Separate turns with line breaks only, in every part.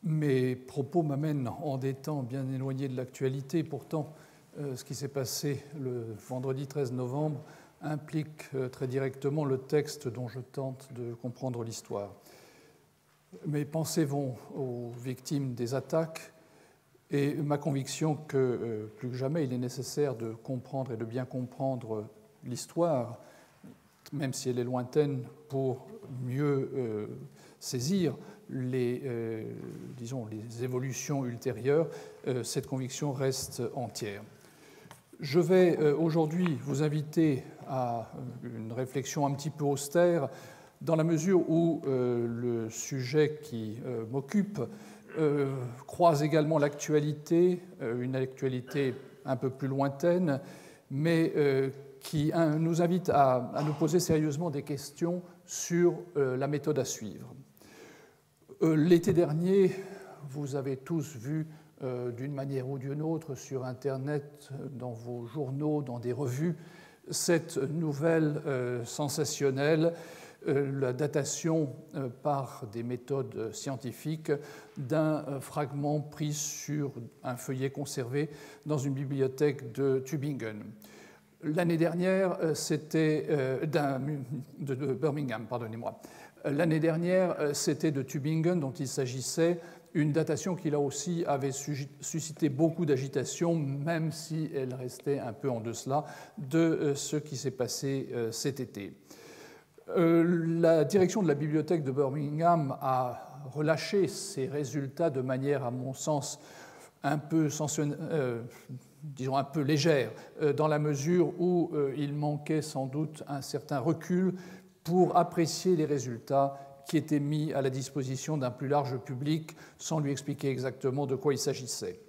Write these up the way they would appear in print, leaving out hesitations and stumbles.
Mes propos m'amènent en des temps bien éloignés de l'actualité. Pourtant, ce qui s'est passé le vendredi 13 novembre implique très directement le texte dont je tente de comprendre l'histoire. Mes pensées vont aux victimes des attaques et ma conviction que plus que jamais il est nécessaire de comprendre et de bien comprendre l'histoire, même si elle est lointaine, pour mieux saisir les évolutions ultérieures. Cette conviction reste entière. Je vais aujourd'hui vous inviter à une réflexion un petit peu austère, dans la mesure où le sujet qui m'occupe croise également l'actualité, une actualité un peu plus lointaine, mais qui nous invite à nous poser sérieusement des questions sur la méthode à suivre. L'été dernier, vous avez tous vu d'une manière ou d'une autre sur Internet, dans vos journaux, dans des revues, cette nouvelle sensationnelle, la datation par des méthodes scientifiques d'un fragment pris sur un feuillet conservé dans une bibliothèque de Tübingen. L'année dernière, c'était de Birmingham, pardonnez-moi. L'année dernière, c'était de Tübingen dont il s'agissait, une datation qui là aussi avait suscité beaucoup d'agitation, même si elle restait un peu en deçà de ce qui s'est passé cet été. La direction de la bibliothèque de Birmingham a relâché ces résultats de manière, à mon sens, un peu légère, dans la mesure où il manquait sans doute un certain recul pour apprécier les résultats qui étaient mis à la disposition d'un plus large public sans lui expliquer exactement de quoi il s'agissait.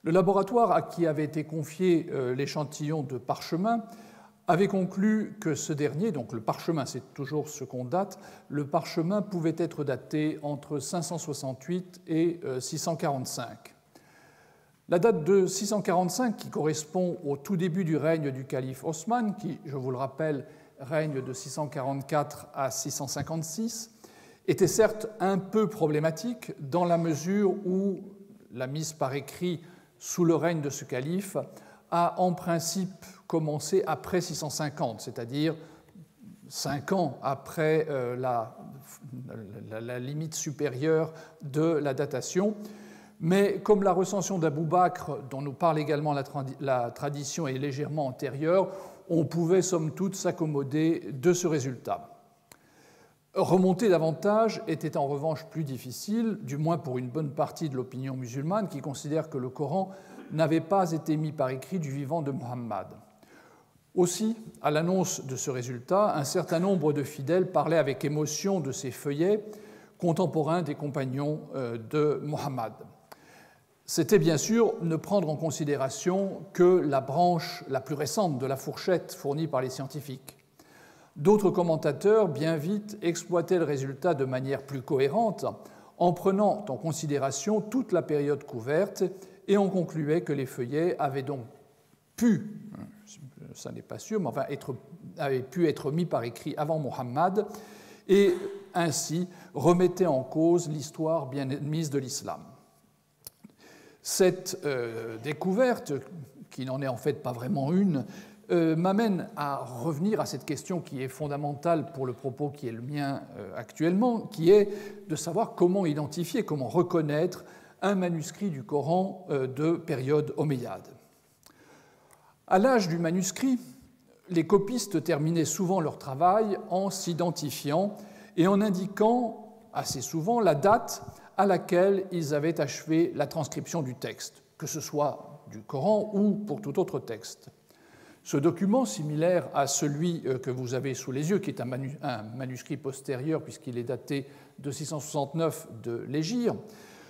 Le laboratoire à qui avait été confié l'échantillon de parchemin avait conclu que ce dernier, donc le parchemin, c'est toujours ce qu'on date, le parchemin pouvait être daté entre 568 et 645. La date de 645, qui correspond au tout début du règne du calife Osman, qui, je vous le rappelle, règne de 644 à 656, était certes un peu problématique dans la mesure où la mise par écrit sous le règne de ce calife a en principe commencé après 650, c'est-à-dire 5 ans après la limite supérieure de la datation. Mais comme la recension d'Abou Bakr, dont nous parle également la tradition, est légèrement antérieure, on pouvait somme toute s'accommoder de ce résultat. Remonter davantage était en revanche plus difficile, du moins pour une bonne partie de l'opinion musulmane qui considère que le Coran n'avait pas été mis par écrit du vivant de Muhammad. Aussi, à l'annonce de ce résultat, un certain nombre de fidèles parlaient avec émotion de ces feuillets contemporains des compagnons de Muhammad. C'était bien sûr ne prendre en considération que la branche la plus récente de la fourchette fournie par les scientifiques. D'autres commentateurs, bien vite, exploitaient le résultat de manière plus cohérente en prenant en considération toute la période couverte et on concluait que les feuillets avaient donc pu, ça n'est pas sûr, mais enfin avaient pu être mis par écrit avant Muhammad et ainsi remettaient en cause l'histoire bien admise de l'islam. Cette découverte, qui n'en est en fait pas vraiment une, m'amène à revenir à cette question qui est fondamentale pour le propos qui est le mien actuellement, qui est de savoir comment identifier, comment reconnaître un manuscrit du Coran de période omeyyade. À l'âge du manuscrit, les copistes terminaient souvent leur travail en s'identifiant et en indiquant assez souvent la date à laquelle ils avaient achevé la transcription du texte, que ce soit du Coran ou pour tout autre texte. Ce document, similaire à celui que vous avez sous les yeux, qui est un manuscrit postérieur puisqu'il est daté de 669 de l'Hégire,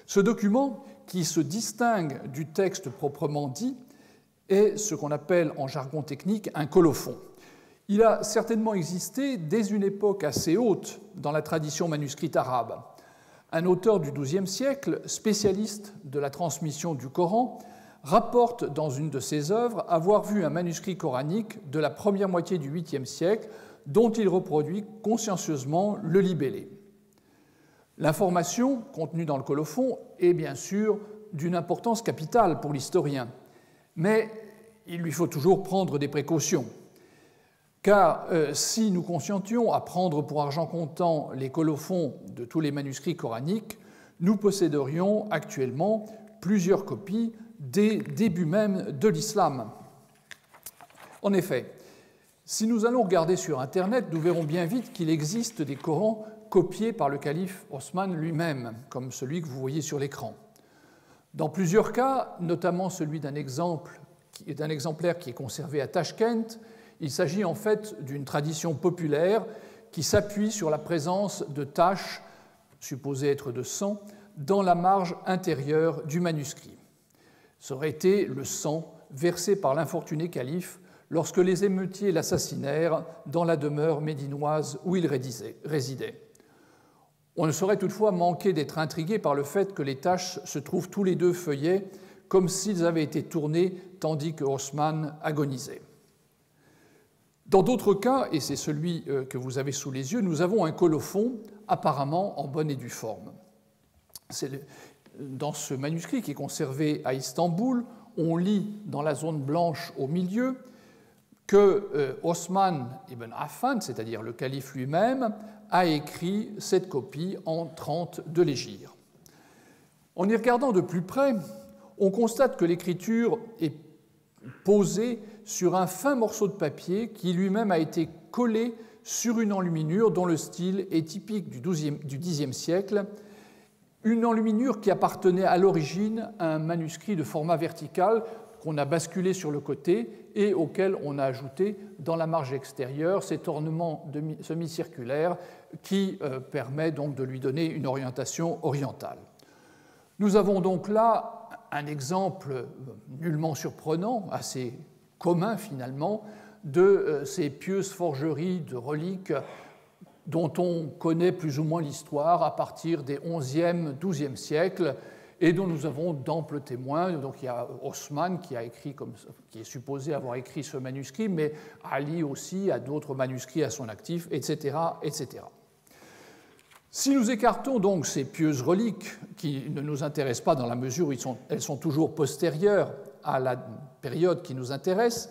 ce document, qui se distingue du texte proprement dit, est ce qu'on appelle en jargon technique un colophon. Il a certainement existé dès une époque assez haute dans la tradition manuscrite arabe. Un auteur du XIIe siècle, spécialiste de la transmission du Coran, rapporte dans une de ses œuvres avoir vu un manuscrit coranique de la première moitié du 8e siècle dont il reproduit consciencieusement le libellé. L'information contenue dans le colophon est bien sûr d'une importance capitale pour l'historien, mais il lui faut toujours prendre des précautions. Car si nous consentions à prendre pour argent comptant les colophons de tous les manuscrits coraniques, nous posséderions actuellement plusieurs copies des débuts même de l'islam. En effet, si nous allons regarder sur Internet, nous verrons bien vite qu'il existe des Corans copiés par le calife Osman lui-même, comme celui que vous voyez sur l'écran. Dans plusieurs cas, notamment celui d'un exemplaire qui est conservé à Tachkent, il s'agit en fait d'une tradition populaire qui s'appuie sur la présence de taches, supposées être de sang, dans la marge intérieure du manuscrit. Ça aurait été le sang versé par l'infortuné calife lorsque les émeutiers l'assassinèrent dans la demeure médinoise où il résidait. On ne saurait toutefois manquer d'être intrigué par le fait que les taches se trouvent tous les deux feuillets comme s'ils avaient été tournés tandis que Osman agonisait. Dans d'autres cas, et c'est celui que vous avez sous les yeux, nous avons un colophon apparemment en bonne et due forme. Dans ce manuscrit qui est conservé à Istanbul, on lit dans la zone blanche au milieu que Osman ibn Affan, c'est-à-dire le calife lui-même, a écrit cette copie en 30 de l'hégire. En y regardant de plus près, on constate que l'écriture est posée sur un fin morceau de papier qui lui-même a été collé sur une enluminure dont le style est typique du Xe siècle, une enluminure qui appartenait à l'origine à un manuscrit de format vertical qu'on a basculé sur le côté et auquel on a ajouté dans la marge extérieure cet ornement semi-circulaire qui permet donc de lui donner une orientation orientale. Nous avons donc là un exemple nullement surprenant, assez commun finalement, de ces pieuses forgeries de reliques dont on connaît plus ou moins l'histoire à partir des XIe, XIIe siècles et dont nous avons d'amples témoins. Donc il y a Osman qui est supposé avoir écrit ce manuscrit, mais Ali aussi a d'autres manuscrits à son actif, etc., etc. Si nous écartons donc ces pieuses reliques qui ne nous intéressent pas dans la mesure où elles sont toujours postérieures à la période qui nous intéresse,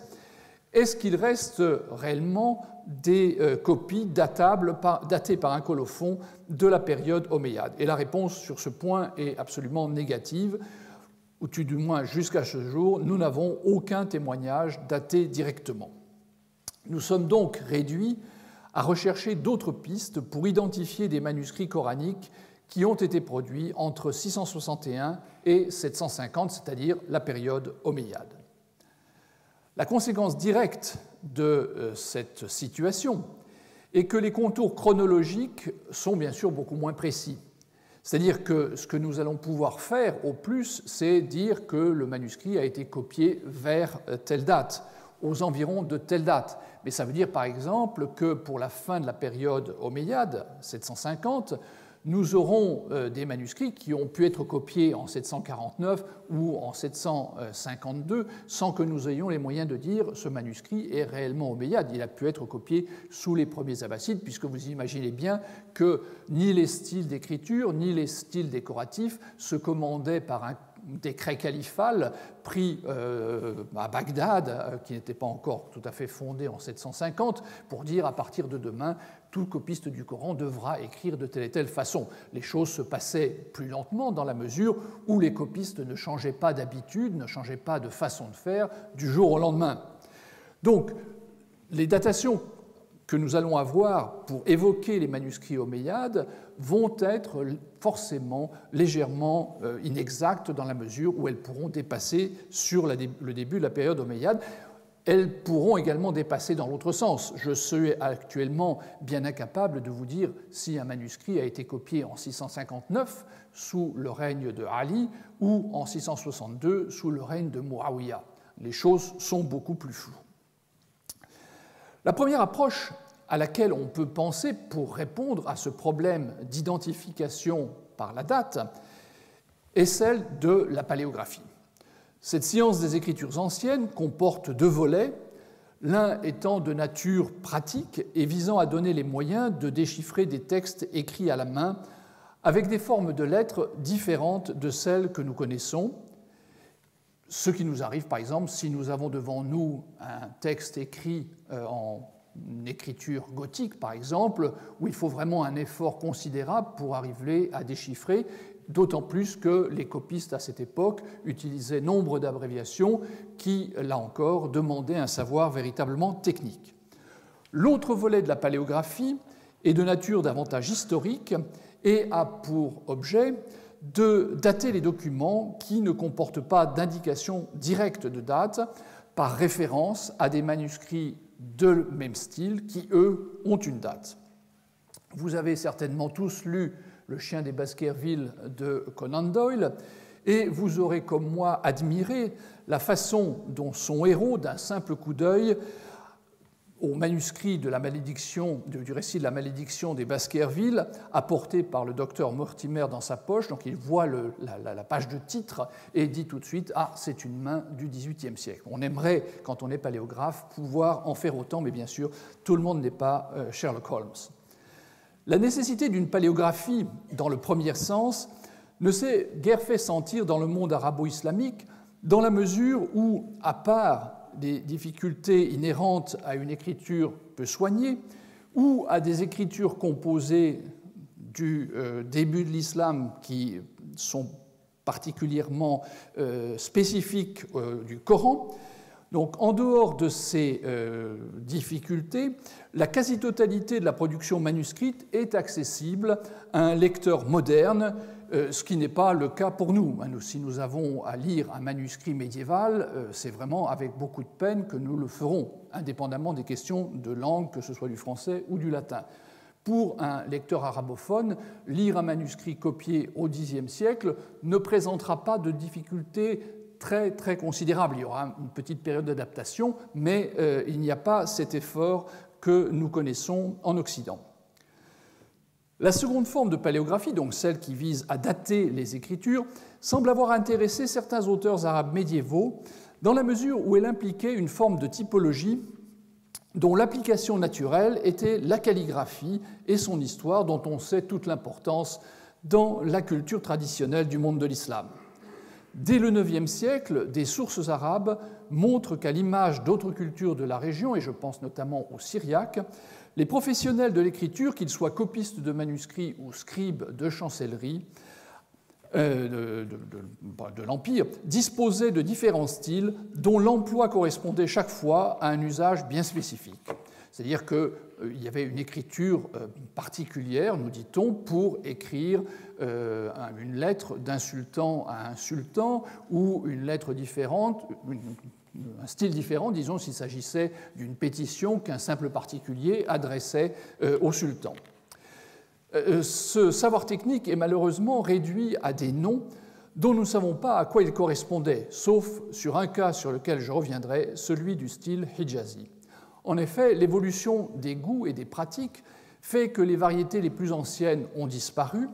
est-ce qu'il reste réellement des copies datées par un colophon de la période omeyyade? Et la réponse sur ce point est absolument négative, ou tout du moins jusqu'à ce jour, nous n'avons aucun témoignage daté directement. Nous sommes donc réduits à rechercher d'autres pistes pour identifier des manuscrits coraniques qui ont été produits entre 661 et 750, c'est-à-dire la période omeyyade. La conséquence directe de cette situation est que les contours chronologiques sont bien sûr beaucoup moins précis. C'est-à-dire que ce que nous allons pouvoir faire au plus, c'est dire que le manuscrit a été copié vers telle date, aux environs de telle date. Mais ça veut dire par exemple que pour la fin de la période omeyyade, 750, nous aurons des manuscrits qui ont pu être copiés en 749 ou en 752 sans que nous ayons les moyens de dire ce manuscrit est réellement omeyyade. Il a pu être copié sous les premiers abbassides, puisque vous imaginez bien que ni les styles d'écriture ni les styles décoratifs se commandaient par un décret califal pris à Bagdad, qui n'était pas encore tout à fait fondé en 750, pour dire à partir de demain, tout copiste du Coran devra écrire de telle et telle façon. Les choses se passaient plus lentement dans la mesure où les copistes ne changeaient pas d'habitude, ne changeaient pas de façon de faire du jour au lendemain. Donc, les datations que nous allons avoir pour évoquer les manuscrits omeyyades vont être forcément légèrement inexactes dans la mesure où elles pourront dépasser sur le début de la période omeyyade. Elles pourront également dépasser dans l'autre sens. Je suis actuellement bien incapable de vous dire si un manuscrit a été copié en 659 sous le règne de Ali ou en 662 sous le règne de Muawiyah. Les choses sont beaucoup plus floues. La première approche à laquelle on peut penser pour répondre à ce problème d'identification par la date est celle de la paléographie. Cette science des écritures anciennes comporte deux volets, l'un étant de nature pratique et visant à donner les moyens de déchiffrer des textes écrits à la main avec des formes de lettres différentes de celles que nous connaissons. Ce qui nous arrive, par exemple, si nous avons devant nous un texte écrit en écriture gothique, par exemple, où il faut vraiment un effort considérable pour arriver à déchiffrer, d'autant plus que les copistes à cette époque utilisaient nombre d'abréviations qui, là encore, demandaient un savoir véritablement technique. L'autre volet de la paléographie est de nature davantage historique et a pour objet de dater les documents qui ne comportent pas d'indication directe de date par référence à des manuscrits de même style qui, eux, ont une date. Vous avez certainement tous lu Le chien des Baskerville de Conan Doyle et vous aurez comme moi admiré la façon dont son héros, d'un simple coup d'œil, au manuscrit de la malédiction, du récit de la malédiction des Baskerville, apporté par le docteur Mortimer dans sa poche. Donc il voit la page de titre et dit tout de suite « Ah, c'est une main du XVIIIe siècle ». On aimerait, quand on est paléographe, pouvoir en faire autant, mais bien sûr, tout le monde n'est pas Sherlock Holmes. La nécessité d'une paléographie, dans le premier sens, ne s'est guère fait sentir dans le monde arabo-islamique, dans la mesure où, à part des difficultés inhérentes à une écriture peu soignée ou à des écritures composées du début de l'islam qui sont particulièrement spécifiques du Coran. Donc, en dehors de ces difficultés, la quasi-totalité de la production manuscrite est accessible à un lecteur moderne, ce qui n'est pas le cas pour nous. Si nous avons à lire un manuscrit médiéval, c'est vraiment avec beaucoup de peine que nous le ferons, indépendamment des questions de langue, que ce soit du français ou du latin. Pour un lecteur arabophone, lire un manuscrit copié au Xe siècle ne présentera pas de difficultés très, très considérables. Il y aura une petite période d'adaptation, mais il n'y a pas cet effort que nous connaissons en Occident. La seconde forme de paléographie, donc celle qui vise à dater les écritures, semble avoir intéressé certains auteurs arabes médiévaux dans la mesure où elle impliquait une forme de typologie dont l'application naturelle était la calligraphie et son histoire, dont on sait toute l'importance dans la culture traditionnelle du monde de l'islam. Dès le IXe siècle, des sources arabes montrent qu'à l'image d'autres cultures de la région, et je pense notamment aux Syriaques, les professionnels de l'écriture, qu'ils soient copistes de manuscrits ou scribes de chancellerie de l'Empire, disposaient de différents styles dont l'emploi correspondait chaque fois à un usage bien spécifique. C'est-à-dire qu'il y avait une écriture particulière, nous dit-on, pour écrire une lettre d'un sultan à un sultan ou une lettre différente, un style différent, disons, s'il s'agissait d'une pétition qu'un simple particulier adressait au sultan. Ce savoir technique est malheureusement réduit à des noms dont nous ne savons pas à quoi ils correspondaient, sauf sur un cas sur lequel je reviendrai, celui du style hijazi. En effet, l'évolution des goûts et des pratiques fait que les variétés les plus anciennes ont disparu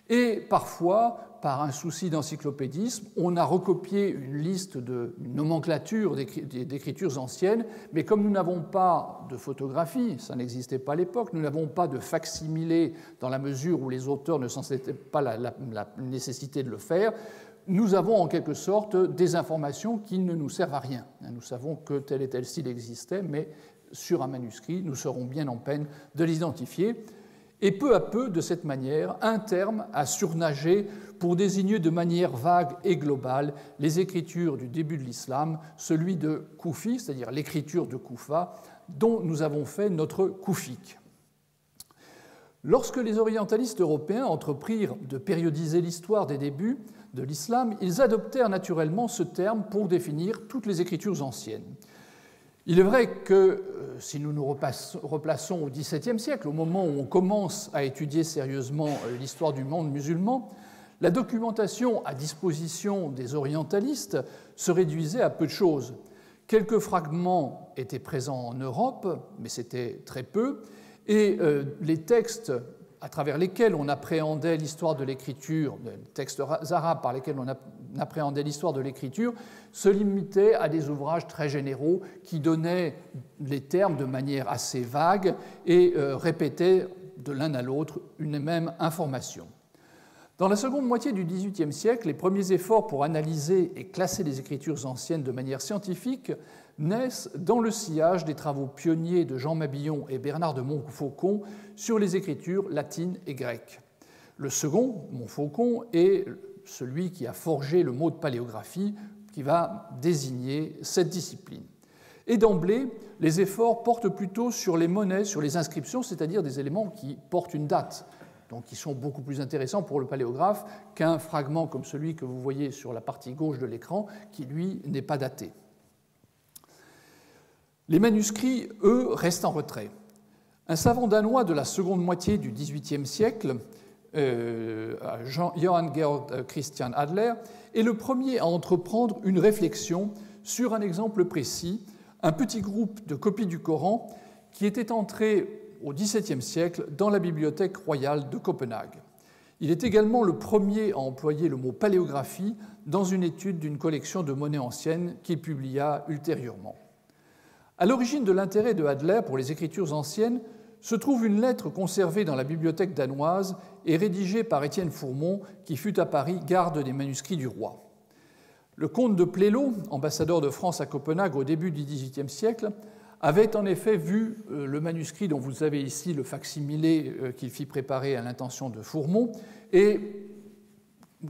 et parfois, par un souci d'encyclopédisme, on a recopié une liste de nomenclature d'écritures anciennes, mais comme nous n'avons pas de photographie, ça n'existait pas à l'époque, nous n'avons pas de fac-similé dans la mesure où les auteurs ne sentaient pas la nécessité de le faire, nous avons en quelque sorte des informations qui ne nous servent à rien. Nous savons que tel et tel style existait, mais sur un manuscrit, nous serons bien en peine de l'identifier. Et peu à peu, de cette manière, un terme a surnagé pour désigner de manière vague et globale les écritures du début de l'islam, celui de Koufi, c'est-à-dire l'écriture de Koufa, dont nous avons fait notre Koufik. Lorsque les orientalistes européens entreprirent de périodiser l'histoire des débuts de l'islam, ils adoptèrent naturellement ce terme pour définir toutes les écritures anciennes. Il est vrai que si nous nous replaçons au XVIIe siècle, au moment où on commence à étudier sérieusement l'histoire du monde musulman, la documentation à disposition des orientalistes se réduisait à peu de choses. Quelques fragments étaient présents en Europe, mais c'était très peu, et les textes à travers lesquels on appréhendait l'histoire de l'écriture, les textes arabes par lesquels on appréhendait l'histoire de l'écriture, se limitaient à des ouvrages très généraux qui donnaient les termes de manière assez vague et répétaient de l'un à l'autre une même information. Dans la seconde moitié du XVIIIe siècle, les premiers efforts pour analyser et classer les écritures anciennes de manière scientifique naissent dans le sillage des travaux pionniers de Jean Mabillon et Bernard de Montfaucon sur les écritures latines et grecques. Le second, Montfaucon, est celui qui a forgé le mot de paléographie qui va désigner cette discipline. Et d'emblée, les efforts portent plutôt sur les monnaies, sur les inscriptions, c'est-à-dire des éléments qui portent une date, donc qui sont beaucoup plus intéressants pour le paléographe qu'un fragment comme celui que vous voyez sur la partie gauche de l'écran, qui, lui, n'est pas daté. Les manuscrits, eux, restent en retrait. Un savant danois de la seconde moitié du XVIIIe siècle, Johann Georg Christian Adler, est le premier à entreprendre une réflexion sur un exemple précis, un petit groupe de copies du Coran qui était entré au XVIIe siècle dans la bibliothèque royale de Copenhague. Il est également le premier à employer le mot paléographie dans une étude d'une collection de monnaies anciennes qu'il publia ultérieurement. À l'origine de l'intérêt de Adler pour les écritures anciennes se trouve une lettre conservée dans la bibliothèque danoise et rédigée par Étienne Fourmont, qui fut à Paris garde des manuscrits du roi. Le comte de Plélo, ambassadeur de France à Copenhague au début du XVIIIe siècle, avait en effet vu le manuscrit dont vous avez ici le facsimilé qu'il fit préparer à l'intention de Fourmont et,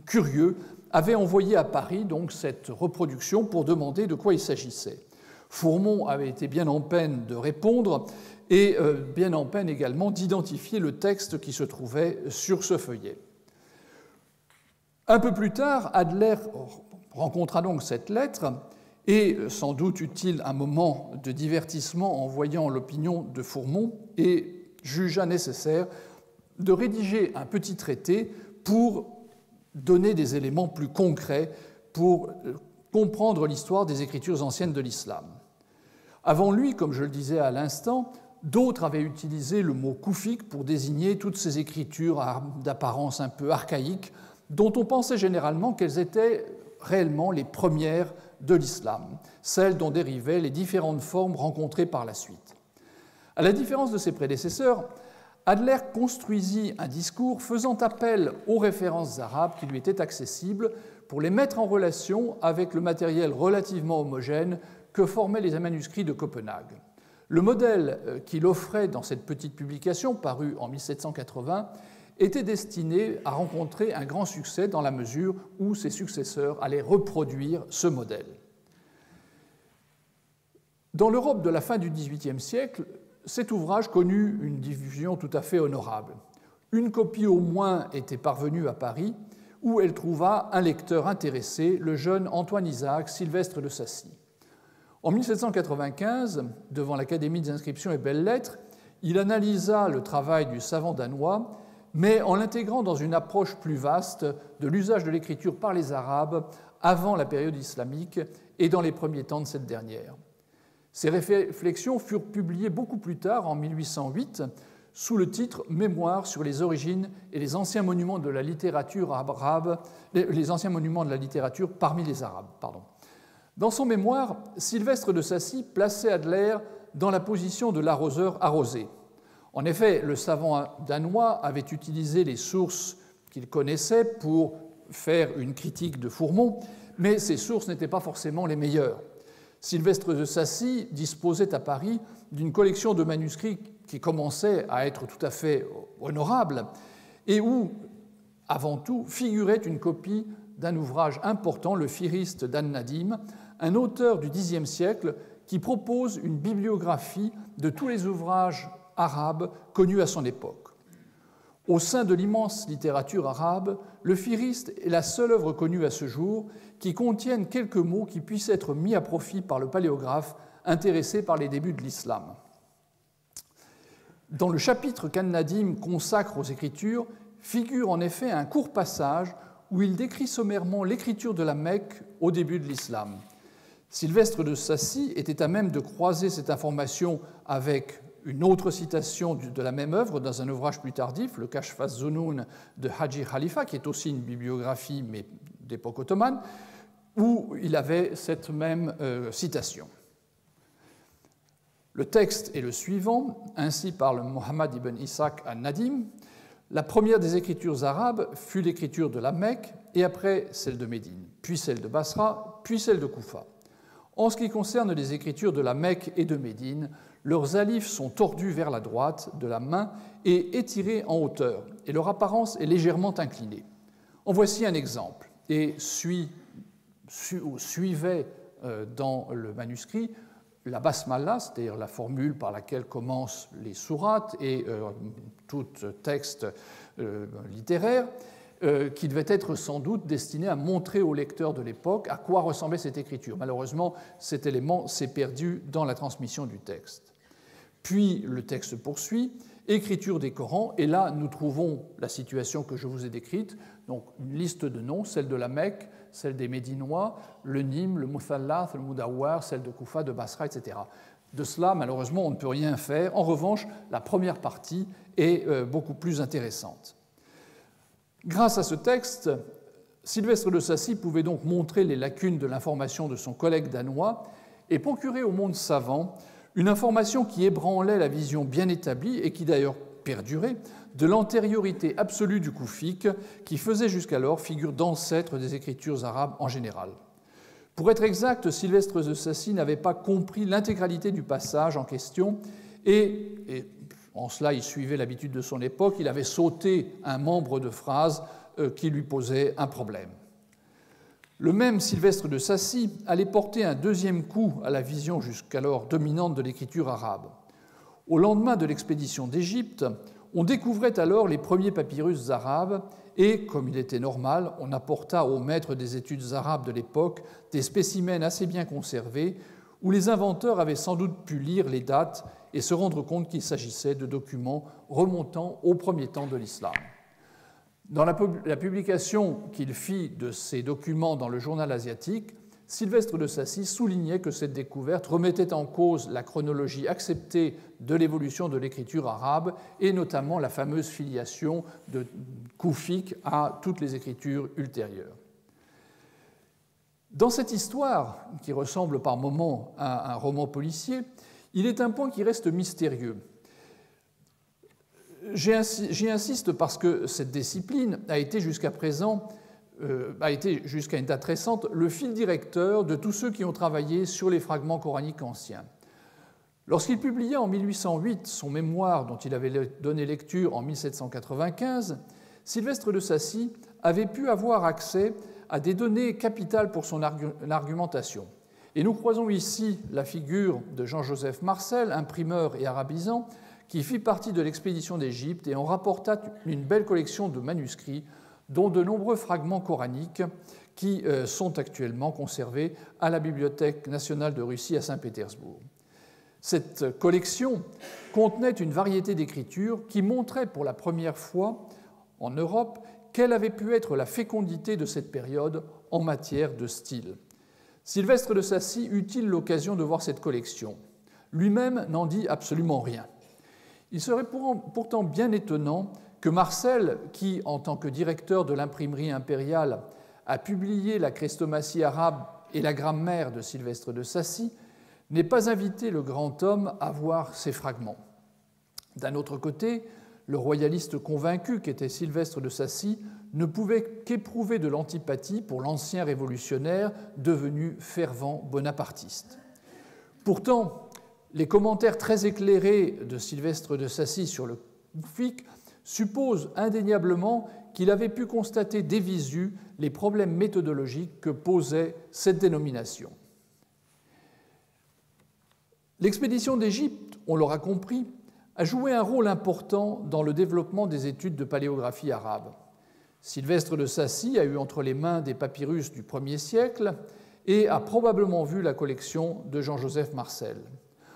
curieux, avait envoyé à Paris donc cette reproduction pour demander de quoi il s'agissait. Fourmont avait été bien en peine de répondre et bien en peine également d'identifier le texte qui se trouvait sur ce feuillet. Un peu plus tard, Adler rencontra donc cette lettre et, sans doute eut-il un moment de divertissement en voyant l'opinion de Fourmont, et jugea nécessaire de rédiger un petit traité pour donner des éléments plus concrets pour comprendre l'histoire des écritures anciennes de l'islam. Avant lui, comme je le disais à l'instant, d'autres avaient utilisé le mot koufik pour désigner toutes ces écritures d'apparence un peu archaïque, dont on pensait généralement qu'elles étaient réellement les premières de l'islam, celles dont dérivaient les différentes formes rencontrées par la suite. À la différence de ses prédécesseurs, Adler construisit un discours faisant appel aux références arabes qui lui étaient accessibles pour les mettre en relation avec le matériel relativement homogène que formaient les manuscrits de Copenhague. Le modèle qu'il offrait dans cette petite publication, parue en 1780, était destiné à rencontrer un grand succès dans la mesure où ses successeurs allaient reproduire ce modèle. Dans l'Europe de la fin du XVIIIe siècle, cet ouvrage connut une diffusion tout à fait honorable. Une copie au moins était parvenue à Paris, où elle trouva un lecteur intéressé, le jeune Antoine Isaac Sylvestre de Sacy. En 1795, devant l'Académie des inscriptions et belles-lettres, il analysa le travail du savant danois, mais en l'intégrant dans une approche plus vaste de l'usage de l'écriture par les Arabes avant la période islamique et dans les premiers temps de cette dernière. Ces réflexions furent publiées beaucoup plus tard, en 1808, sous le titre « Mémoire sur les origines et les anciens monuments de la littérature arabe, les anciens monuments de la littérature parmi les Arabes ». Dans son mémoire, Sylvestre de Sacy plaçait Adler dans la position de l'arroseur arrosé. En effet, le savant danois avait utilisé les sources qu'il connaissait pour faire une critique de Fourmont, mais ces sources n'étaient pas forcément les meilleures. Sylvestre de Sacy disposait à Paris d'une collection de manuscrits qui commençait à être tout à fait honorable et où, avant tout, figurait une copie d'un ouvrage important, le Fihrist d'An-Nadim, un auteur du Xe siècle qui propose une bibliographie de tous les ouvrages arabes connus à son époque. Au sein de l'immense littérature arabe, le Fihrist est la seule œuvre connue à ce jour qui contienne quelques mots qui puissent être mis à profit par le paléographe intéressé par les débuts de l'islam. Dans le chapitre qu'An-Nadim consacre aux Écritures, figure en effet un court passage où il décrit sommairement l'écriture de la Mecque au début de l'islam. Sylvestre de Sacy était à même de croiser cette information avec une autre citation de la même œuvre dans un ouvrage plus tardif, le Kashf az-Zunun de Haji Khalifa, qui est aussi une bibliographie mais d'époque ottomane, où il avait cette même citation. Le texte est le suivant, ainsi parle Mohammed ibn Ishaq al-Nadim. La première des écritures arabes fut l'écriture de la Mecque, et après celle de Médine, puis celle de Basra, puis celle de Koufa. En ce qui concerne les écritures de la Mecque et de Médine, leurs alifs sont tordus vers la droite de la main et étirés en hauteur, et leur apparence est légèrement inclinée. En voici un exemple, et suivait dans le manuscrit la basmala, c'est-à-dire la formule par laquelle commencent les sourates et tout texte littéraire, qui devait être sans doute destiné à montrer aux lecteurs de l'époque à quoi ressemblait cette écriture. Malheureusement, cet élément s'est perdu dans la transmission du texte. Puis le texte poursuit, écriture des Corans, et là nous trouvons la situation que je vous ai décrite, donc une liste de noms, celle de la Mecque, celle des Médinois, le Nîmes, le Muthallath, le Mudawwar, celle de Koufa, de Basra, etc. De cela, malheureusement, on ne peut rien faire. En revanche, la première partie est beaucoup plus intéressante. Grâce à ce texte, Sylvestre de Sacy pouvait donc montrer les lacunes de l'information de son collègue danois et procurer au monde savant une information qui ébranlait la vision bien établie et qui d'ailleurs perdurait de l'antériorité absolue du koufique qui faisait jusqu'alors figure d'ancêtre des écritures arabes en général. Pour être exact, Sylvestre de Sacy n'avait pas compris l'intégralité du passage en question et en cela il suivait l'habitude de son époque, il avait sauté un membre de phrase qui lui posait un problème. Le même Sylvestre de Sacy allait porter un deuxième coup à la vision jusqu'alors dominante de l'écriture arabe. Au lendemain de l'expédition d'Égypte, on découvrait alors les premiers papyrus arabes et, comme il était normal, on apporta aux maîtres des études arabes de l'époque des spécimens assez bien conservés où les inventeurs avaient sans doute pu lire les dates et se rendre compte qu'il s'agissait de documents remontant au premier temps de l'islam. Dans la publication qu'il fit de ces documents dans le journal asiatique, Sylvestre de Sacy soulignait que cette découverte remettait en cause la chronologie acceptée de l'évolution de l'écriture arabe et notamment la fameuse filiation de koufique à toutes les écritures ultérieures. Dans cette histoire, qui ressemble par moments à un roman policier, il est un point qui reste mystérieux. J'y insiste parce que cette discipline a été jusqu'à présent, jusqu'à une date récente, le fil directeur de tous ceux qui ont travaillé sur les fragments coraniques anciens. Lorsqu'il publia en 1808 son mémoire dont il avait donné lecture en 1795, Sylvestre de Sacy avait pu avoir accès à des données capitales pour son argumentation. Et nous croisons ici la figure de Jean-Joseph Marcel, imprimeur et arabisant, qui fit partie de l'expédition d'Égypte et en rapporta une belle collection de manuscrits, dont de nombreux fragments coraniques qui sont actuellement conservés à la Bibliothèque nationale de Russie à Saint-Pétersbourg. Cette collection contenait une variété d'écritures qui montrait pour la première fois en Europe quelle avait pu être la fécondité de cette période en matière de style. Sylvestre de Sacy eut-il l'occasion de voir cette collection? Lui-même n'en dit absolument rien. Il serait pourtant bien étonnant que Marcel, qui, en tant que directeur de l'imprimerie impériale, a publié la Chrestomatie arabe et la grammaire de Sylvestre de Sacy, n'ait pas invité le grand homme à voir ces fragments. D'un autre côté, le royaliste convaincu qu'était Sylvestre de Sacy ne pouvait qu'éprouver de l'antipathie pour l'ancien révolutionnaire devenu fervent bonapartiste. Pourtant, les commentaires très éclairés de Sylvestre de Sacy sur le koufique supposent indéniablement qu'il avait pu constater des visu les problèmes méthodologiques que posait cette dénomination. L'expédition d'Égypte, on l'aura compris, a joué un rôle important dans le développement des études de paléographie arabe. Sylvestre de Sacy a eu entre les mains des papyrus du 1er siècle et a probablement vu la collection de Jean-Joseph Marcel.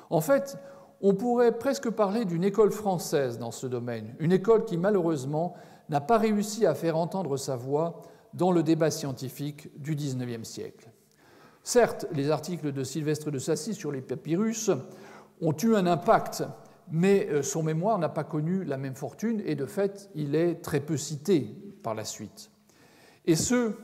En fait, on pourrait presque parler d'une école française dans ce domaine, une école qui malheureusement n'a pas réussi à faire entendre sa voix dans le débat scientifique du XIXe siècle. Certes, les articles de Sylvestre de Sacy sur les papyrus ont eu un impact, mais son mémoire n'a pas connu la même fortune et de fait, il est très peu cité par la suite. Et ceux,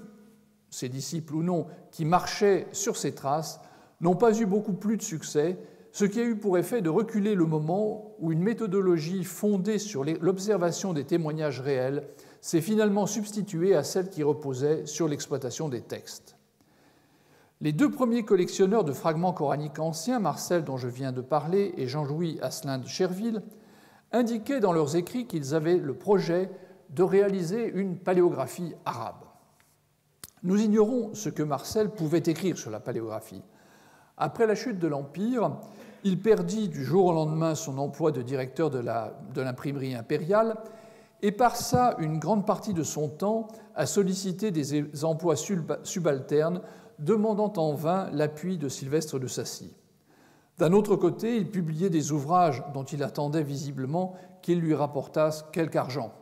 ses disciples ou non, qui marchaient sur ses traces n'ont pas eu beaucoup plus de succès, ce qui a eu pour effet de reculer le moment où une méthodologie fondée sur l'observation des témoignages réels s'est finalement substituée à celle qui reposait sur l'exploitation des textes. Les deux premiers collectionneurs de fragments coraniques anciens, Marcel dont je viens de parler et Jean-Louis Asselin de Cherville, indiquaient dans leurs écrits qu'ils avaient le projet de réaliser une paléographie arabe. Nous ignorons ce que Marcel pouvait écrire sur la paléographie. Après la chute de l'Empire, il perdit du jour au lendemain son emploi de directeur de l'imprimerie impériale et passa une grande partie de son temps à solliciter des emplois subalternes, demandant en vain l'appui de Sylvestre de Sacy. D'un autre côté, il publiait des ouvrages dont il attendait visiblement qu'ils lui rapportassent quelque argent.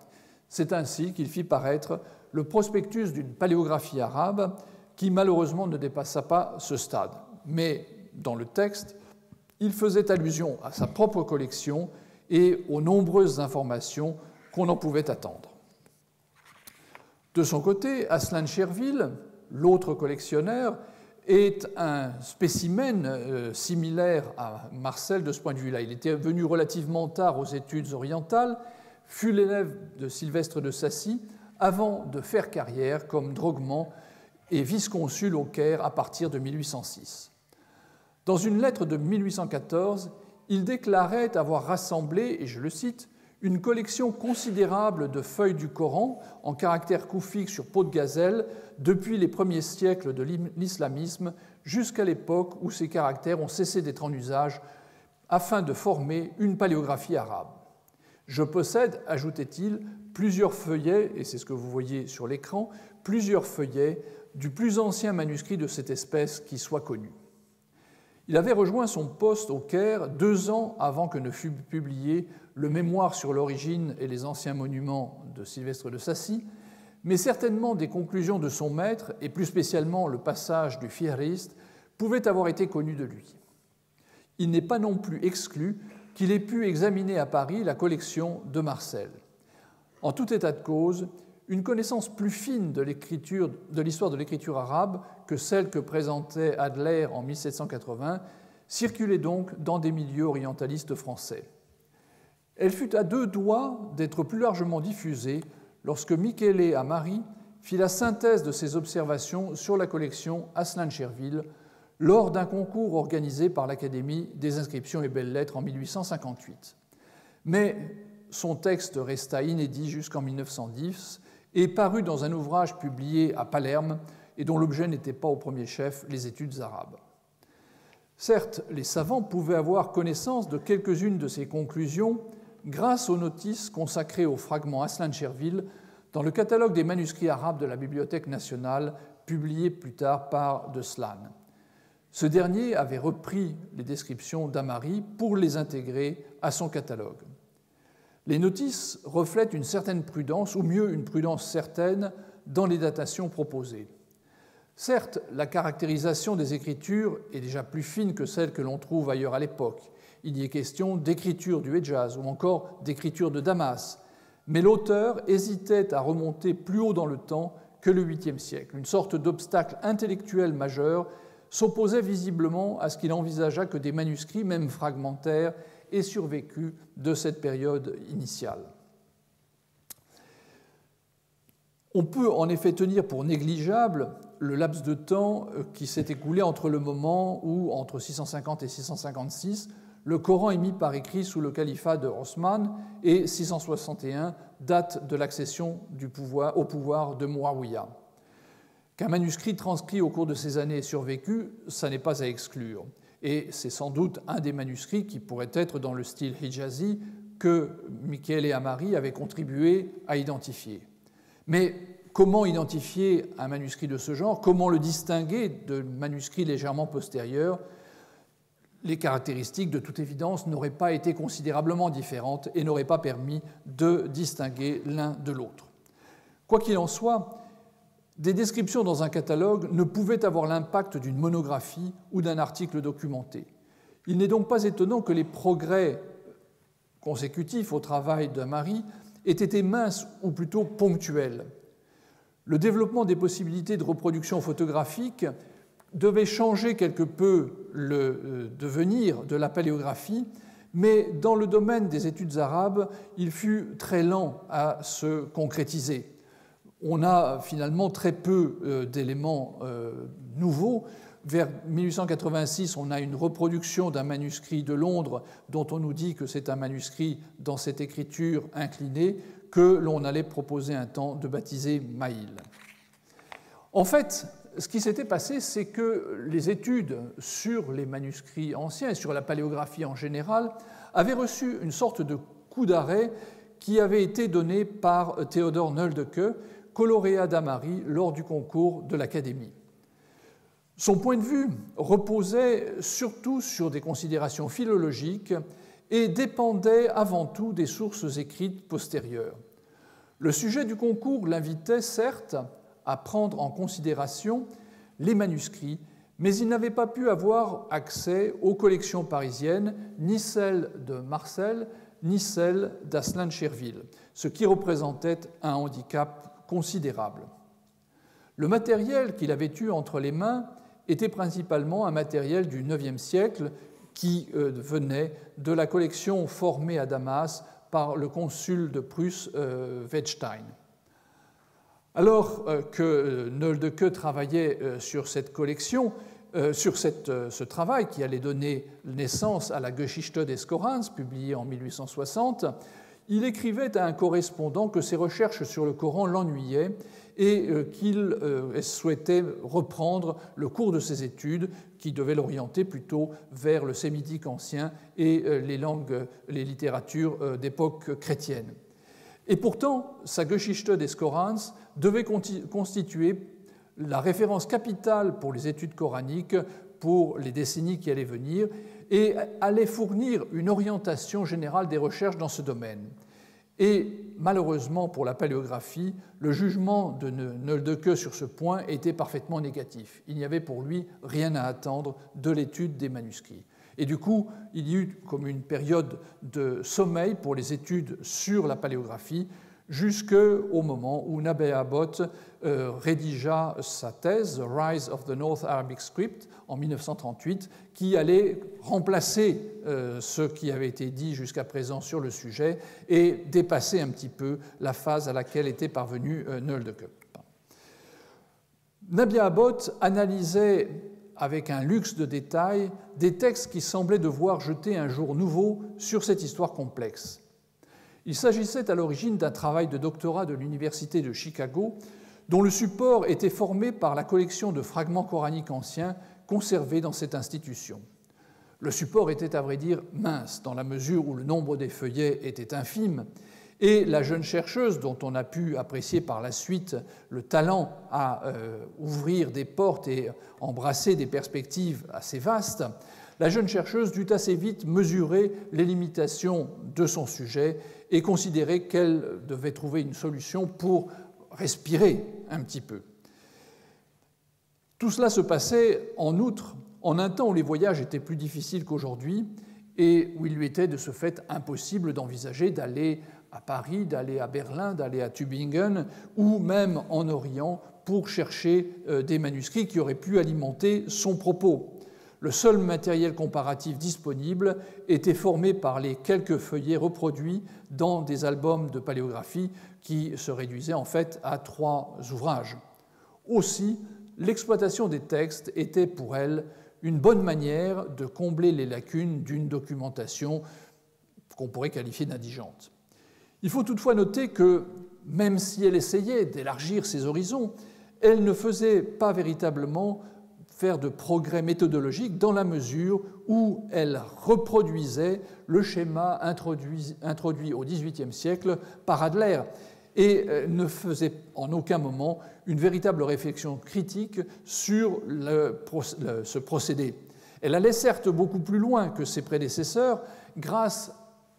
C'est ainsi qu'il fit paraître le prospectus d'une paléographie arabe qui malheureusement ne dépassa pas ce stade. Mais dans le texte, il faisait allusion à sa propre collection et aux nombreuses informations qu'on en pouvait attendre. De son côté, Asselin de Cherville, l'autre collectionneur, est un spécimen similaire à Marcel de ce point de vue-là. Il était venu relativement tard aux études orientales, fut l'élève de Sylvestre de Sacy, avant de faire carrière comme drogman et vice-consul au Caire à partir de 1806. Dans une lettre de 1814, il déclarait avoir rassemblé, et je le cite, une collection considérable de feuilles du Coran en caractères koufiques sur peau de gazelle depuis les premiers siècles de l'islamisme jusqu'à l'époque où ces caractères ont cessé d'être en usage afin de former une paléographie arabe. Je possède, ajoutait-il, plusieurs feuillets, et c'est ce que vous voyez sur l'écran, plusieurs feuillets du plus ancien manuscrit de cette espèce qui soit connu. Il avait rejoint son poste au Caire 2 ans avant que ne fût publié le mémoire sur l'origine et les anciens monuments de Sylvestre de Sacy, mais certainement des conclusions de son maître, et plus spécialement le passage du Fihrist, pouvaient avoir été connues de lui. Il n'est pas non plus exclu qu'il ait pu examiner à Paris la collection de Marcel. En tout état de cause, une connaissance plus fine de l'histoire de l'écriture arabe que celle que présentait Adler en 1780 circulait donc dans des milieux orientalistes français. Elle fut à 2 doigts d'être plus largement diffusée lorsque Michele Amari fit la synthèse de ses observations sur la collection Asselin de Cherville lors d'un concours organisé par l'Académie des inscriptions et belles-lettres en 1858. Mais son texte resta inédit jusqu'en 1910 et parut dans un ouvrage publié à Palerme et dont l'objet n'était pas au premier chef les études arabes. Certes, les savants pouvaient avoir connaissance de quelques-unes de ces conclusions grâce aux notices consacrées aux fragments Asselin de Cherville dans le catalogue des manuscrits arabes de la Bibliothèque nationale, publié plus tard par de Slaan. Ce dernier avait repris les descriptions d'Amari pour les intégrer à son catalogue. Les notices reflètent une certaine prudence, ou mieux une prudence certaine, dans les datations proposées. Certes, la caractérisation des écritures est déjà plus fine que celle que l'on trouve ailleurs à l'époque. Il y est question d'écriture du Hedjaz ou encore d'écriture de Damas, mais l'auteur hésitait à remonter plus haut dans le temps que le 8e siècle. Une sorte d'obstacle intellectuel majeur s'opposait visiblement à ce qu'il envisageât que des manuscrits, même fragmentaires, aient survécu de cette période initiale. On peut en effet tenir pour négligeable le laps de temps qui s'est écoulé entre le moment où, entre 650 et 656, le Coran est mis par écrit sous le califat de Osman et 661, date de l'accession au pouvoir de Muawiyah. Qu'un manuscrit transcrit au cours de ces années ait survécu, ça n'est pas à exclure. Et c'est sans doute un des manuscrits qui pourrait être dans le style hijazi que Michele Amari avait contribué à identifier. Mais comment identifier un manuscrit de ce genre? Comment le distinguer de manuscrits légèrement postérieurs? Les caractéristiques, de toute évidence, n'auraient pas été considérablement différentes et n'auraient pas permis de distinguer l'un de l'autre. Quoi qu'il en soit, des descriptions dans un catalogue ne pouvaient avoir l'impact d'une monographie ou d'un article documenté. Il n'est donc pas étonnant que les progrès consécutifs au travail d'Amari aient été minces ou plutôt ponctuels. Le développement des possibilités de reproduction photographique devait changer quelque peu le devenir de la paléographie, mais dans le domaine des études arabes, il fut très lent à se concrétiser. On a finalement très peu d'éléments nouveaux. Vers 1886, on a une reproduction d'un manuscrit de Londres dont on nous dit que c'est un manuscrit dans cette écriture inclinée que l'on allait proposer un temps de baptiser Maïl. En fait, ce qui s'était passé, c'est que les études sur les manuscrits anciens et sur la paléographie en général avaient reçu une sorte de coup d'arrêt qui avait été donné par Théodore Nöldeke, lauréat d'Amari lors du concours de l'Académie. Son point de vue reposait surtout sur des considérations philologiques et dépendait avant tout des sources écrites postérieures. Le sujet du concours l'invitait certes à prendre en considération les manuscrits, mais il n'avait pas pu avoir accès aux collections parisiennes, ni celles de Marcel, ni celles d'Asselin-Cherville, ce qui représentait un handicap considérable. Le matériel qu'il avait eu entre les mains était principalement un matériel du IXe siècle qui venait de la collection formée à Damas par le consul de Prusse Wettstein. Alors que Nöldeke travaillait sur cette collection, sur ce travail qui allait donner naissance à la Geschichte des Korans, publiée en 1860, il écrivait à un correspondant que ses recherches sur le Coran l'ennuyaient et qu'il souhaitait reprendre le cours de ses études qui devaient l'orienter plutôt vers le sémitique ancien et les langues, les littératures d'époque chrétienne. Et pourtant, sa Geschichte des Korans devait constituer la référence capitale pour les études coraniques pour les décennies qui allaient venir et allait fournir une orientation générale des recherches dans ce domaine. Et malheureusement pour la paléographie, le jugement de Nöldeke sur ce point était parfaitement négatif. Il n'y avait pour lui rien à attendre de l'étude des manuscrits. Et du coup, il y eut comme une période de sommeil pour les études sur la paléographie jusqu'au moment où Nabih Abbott rédigea sa thèse, The Rise of the North Arabic Script, en 1938, qui allait remplacer ce qui avait été dit jusqu'à présent sur le sujet et dépasser un petit peu la phase à laquelle était parvenu Nöldeke. Nabih Abbott analysait avec un luxe de détails des textes qui semblaient devoir jeter un jour nouveau sur cette histoire complexe. Il s'agissait à l'origine d'un travail de doctorat de l'Université de Chicago dont le support était formé par la collection de fragments coraniques anciens conservés dans cette institution. Le support était à vrai dire mince dans la mesure où le nombre des feuillets était infime et la jeune chercheuse dont on a pu apprécier par la suite le talent à ouvrir des portes et embrasser des perspectives assez vastes, la jeune chercheuse dut assez vite mesurer les limitations de son sujet et considérer qu'elle devait trouver une solution pour respirer un petit peu. Tout cela se passait en outre en un temps où les voyages étaient plus difficiles qu'aujourd'hui et où il lui était de ce fait impossible d'envisager d'aller à Paris, d'aller à Berlin, d'aller à Tübingen ou même en Orient pour chercher des manuscrits qui auraient pu alimenter son propos. Le seul matériel comparatif disponible était formé par les quelques feuillets reproduits dans des albums de paléographie qui se réduisaient en fait à 3 ouvrages. Aussi, l'exploitation des textes était pour elle une bonne manière de combler les lacunes d'une documentation qu'on pourrait qualifier d'indigente. Il faut toutefois noter que, même si elle essayait d'élargir ses horizons, elle ne faisait pas véritablement faire de progrès méthodologiques dans la mesure où elle reproduisait le schéma introduit au XVIIIe siècle par Adler et ne faisait en aucun moment une véritable réflexion critique sur ce procédé. Elle allait certes beaucoup plus loin que ses prédécesseurs grâce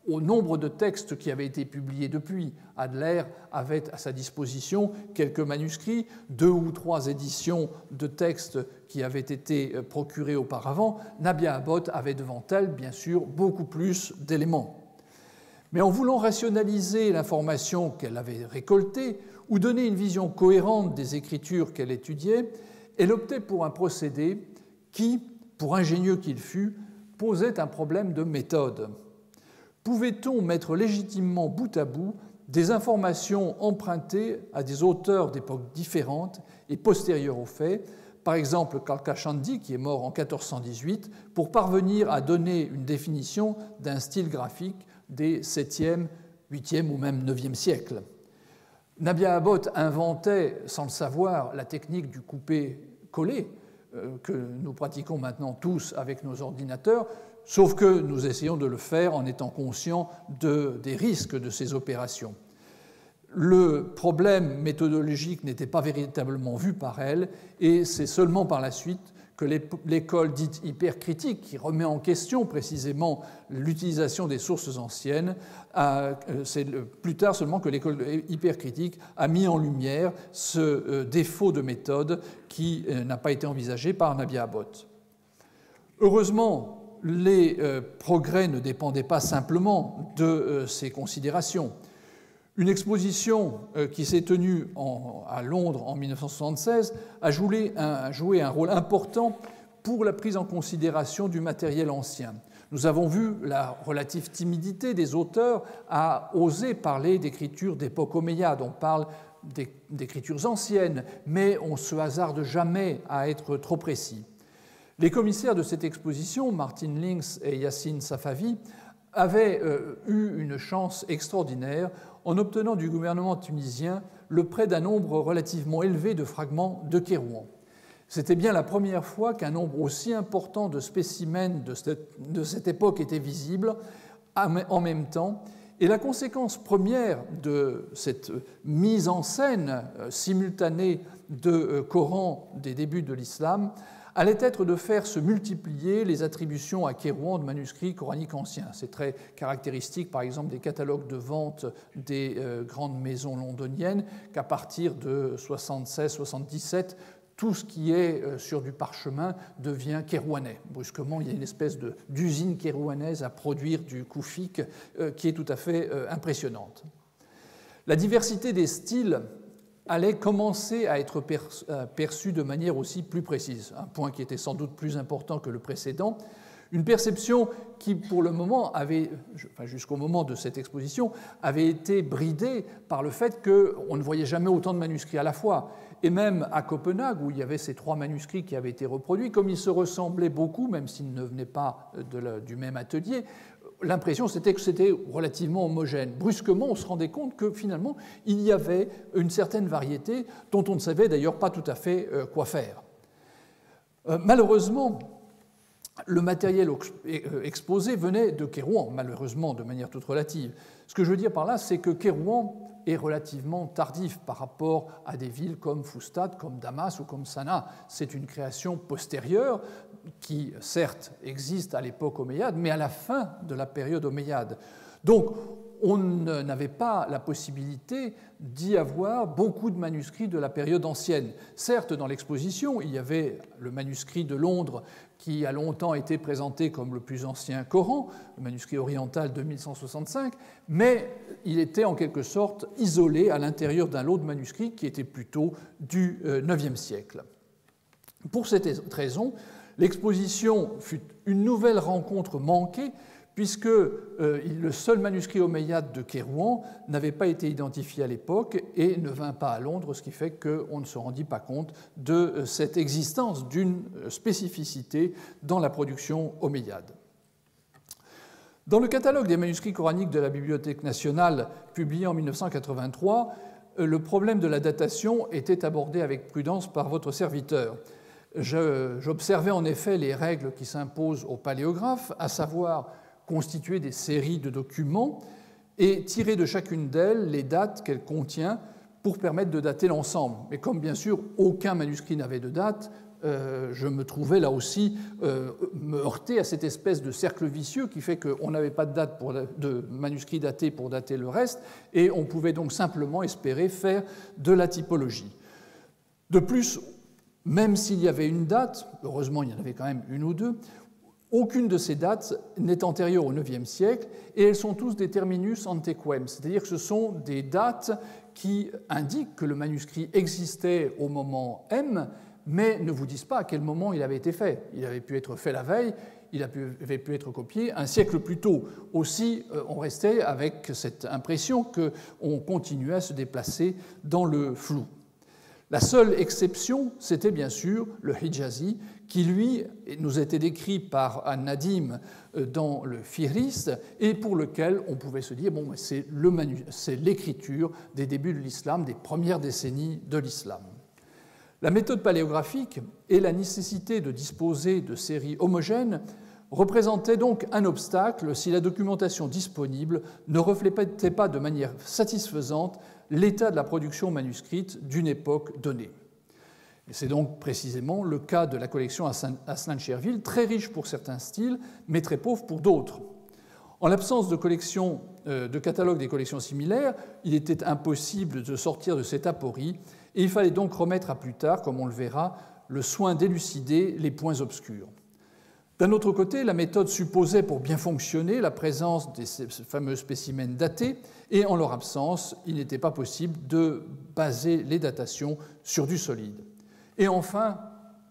au nombre de textes qui avaient été publiés depuis. Adler avait à sa disposition quelques manuscrits, 2 ou 3 éditions de textes qui avaient été procurés auparavant. Nabih Abbott avait devant elle, bien sûr, beaucoup plus d'éléments. Mais en voulant rationaliser l'information qu'elle avait récoltée ou donner une vision cohérente des écritures qu'elle étudiait, elle optait pour un procédé qui, pour ingénieux qu'il fût, posait un problème de méthode. Pouvait-on mettre légitimement bout à bout des informations empruntées à des auteurs d'époques différentes et postérieures aux faits, par exemple Kalkashandi, qui est mort en 1418, pour parvenir à donner une définition d'un style graphique des 7e, 8e ou même 9e siècles. Nabia Abbott inventait, sans le savoir, la technique du coupé-collé que nous pratiquons maintenant tous avec nos ordinateurs, sauf que nous essayons de le faire en étant conscients des risques de ces opérations. Le problème méthodologique n'était pas véritablement vu par elle, et c'est seulement par la suite que l'école dite hypercritique, qui remet en question précisément l'utilisation des sources anciennes, c'est plus tard seulement que l'école hypercritique a mis en lumière ce défaut de méthode qui n'a pas été envisagé par Nabia Abbott. Heureusement, les progrès ne dépendaient pas simplement de ces considérations. Une exposition qui s'est tenue à Londres en 1976 a joué un rôle important pour la prise en considération du matériel ancien. Nous avons vu la relative timidité des auteurs à oser parler d'écriture d'époque omeyyade. On parle d'écritures anciennes, mais on ne se hasarde jamais à être trop précis. Les commissaires de cette exposition, Martin Links et Yassine Safavi, avaient eu une chance extraordinaire en obtenant du gouvernement tunisien le prêt d'un nombre relativement élevé de fragments de Kérouan. C'était bien la première fois qu'un nombre aussi important de spécimens de cette époque était visible en même temps, et la conséquence première de cette mise en scène simultanée de Coran des débuts de l'islam allait être de faire se multiplier les attributions à Kérouan de manuscrits coraniques anciens. C'est très caractéristique, par exemple, des catalogues de vente des grandes maisons londoniennes, qu'à partir de 76-77, tout ce qui est sur du parchemin devient kérouanais. Brusquement, il y a une espèce d'usine kérouanaise à produire du koufik qui est tout à fait impressionnante. La diversité des styles allait commencer à être perçue de manière aussi plus précise, un point qui était sans doute plus important que le précédent, une perception qui, pour le moment, jusqu'au moment de cette exposition, avait été bridée par le fait qu'on ne voyait jamais autant de manuscrits à la fois. Et même à Copenhague, où il y avait ces 3 manuscrits qui avaient été reproduits, comme ils se ressemblaient beaucoup, même s'ils ne venaient pas du même atelier, l'impression c'était que c'était relativement homogène. Brusquement, on se rendait compte que finalement, il y avait une certaine variété dont on ne savait d'ailleurs pas tout à fait quoi faire. Malheureusement, le matériel exposé venait de Kérouan, malheureusement de manière toute relative. Ce que je veux dire par là, c'est que Kérouan est relativement tardif par rapport à des villes comme Foustat, comme Damas ou comme Sanaa. C'est une création postérieure qui, certes, existe à l'époque omeyyade, mais à la fin de la période omeyyade. Donc, on n'avait pas la possibilité d'y avoir beaucoup de manuscrits de la période ancienne. Certes, dans l'exposition, il y avait le manuscrit de Londres qui a longtemps été présenté comme le plus ancien Coran, le manuscrit oriental de 1165, mais il était en quelque sorte isolé à l'intérieur d'un lot de manuscrits qui était plutôt du IXe siècle. Pour cette raison, l'exposition fut une nouvelle rencontre manquée, puisque le seul manuscrit omeyyade de Kérouan n'avait pas été identifié à l'époque et ne vint pas à Londres, ce qui fait qu'on ne se rendit pas compte de cette existence d'une spécificité dans la production omeyyade. Dans le catalogue des manuscrits coraniques de la Bibliothèque nationale, publié en 1983, le problème de la datation était abordé avec prudence par votre serviteur. J'observais en effet les règles qui s'imposent aux paléographes, à savoir constituer des séries de documents et tirer de chacune d'elles les dates qu'elle contient pour permettre de dater l'ensemble. Mais comme bien sûr aucun manuscrit n'avait de date, je me trouvais là aussi me heurter à cette espèce de cercle vicieux qui fait qu'on n'avait pas de date de manuscrit daté pour dater le reste, et on pouvait donc simplement espérer faire de la typologie. De plus, même s'il y avait une date, heureusement il y en avait quand même une ou deux, aucune de ces dates n'est antérieure au IXe siècle et elles sont tous des terminus antequem, c'est-à-dire que ce sont des dates qui indiquent que le manuscrit existait au moment M, mais ne vous disent pas à quel moment il avait été fait. Il avait pu être fait la veille, il avait pu être copié un siècle plus tôt. Aussi, on restait avec cette impression qu'on continuait à se déplacer dans le flou. La seule exception, c'était bien sûr le Hijazi, qui, lui, nous a été décrit par An-Nadim dans le Fihrist, et pour lequel on pouvait se dire, bon, c'est l'écriture des débuts de l'islam, des premières décennies de l'islam. La méthode paléographique et la nécessité de disposer de séries homogènes représentaient donc un obstacle si la documentation disponible ne reflétait pas de manière satisfaisante l'état de la production manuscrite d'une époque donnée. C'est donc précisément le cas de la collection Aslan-Cherville, très riche pour certains styles, mais très pauvre pour d'autres. En l'absence de catalogue des collections similaires, il était impossible de sortir de cette aporie, et il fallait donc remettre à plus tard, comme on le verra, le soin d'élucider les points obscurs. D'un autre côté, la méthode supposait pour bien fonctionner la présence des fameux spécimens datés, et en leur absence, il n'était pas possible de baser les datations sur du solide. Et enfin,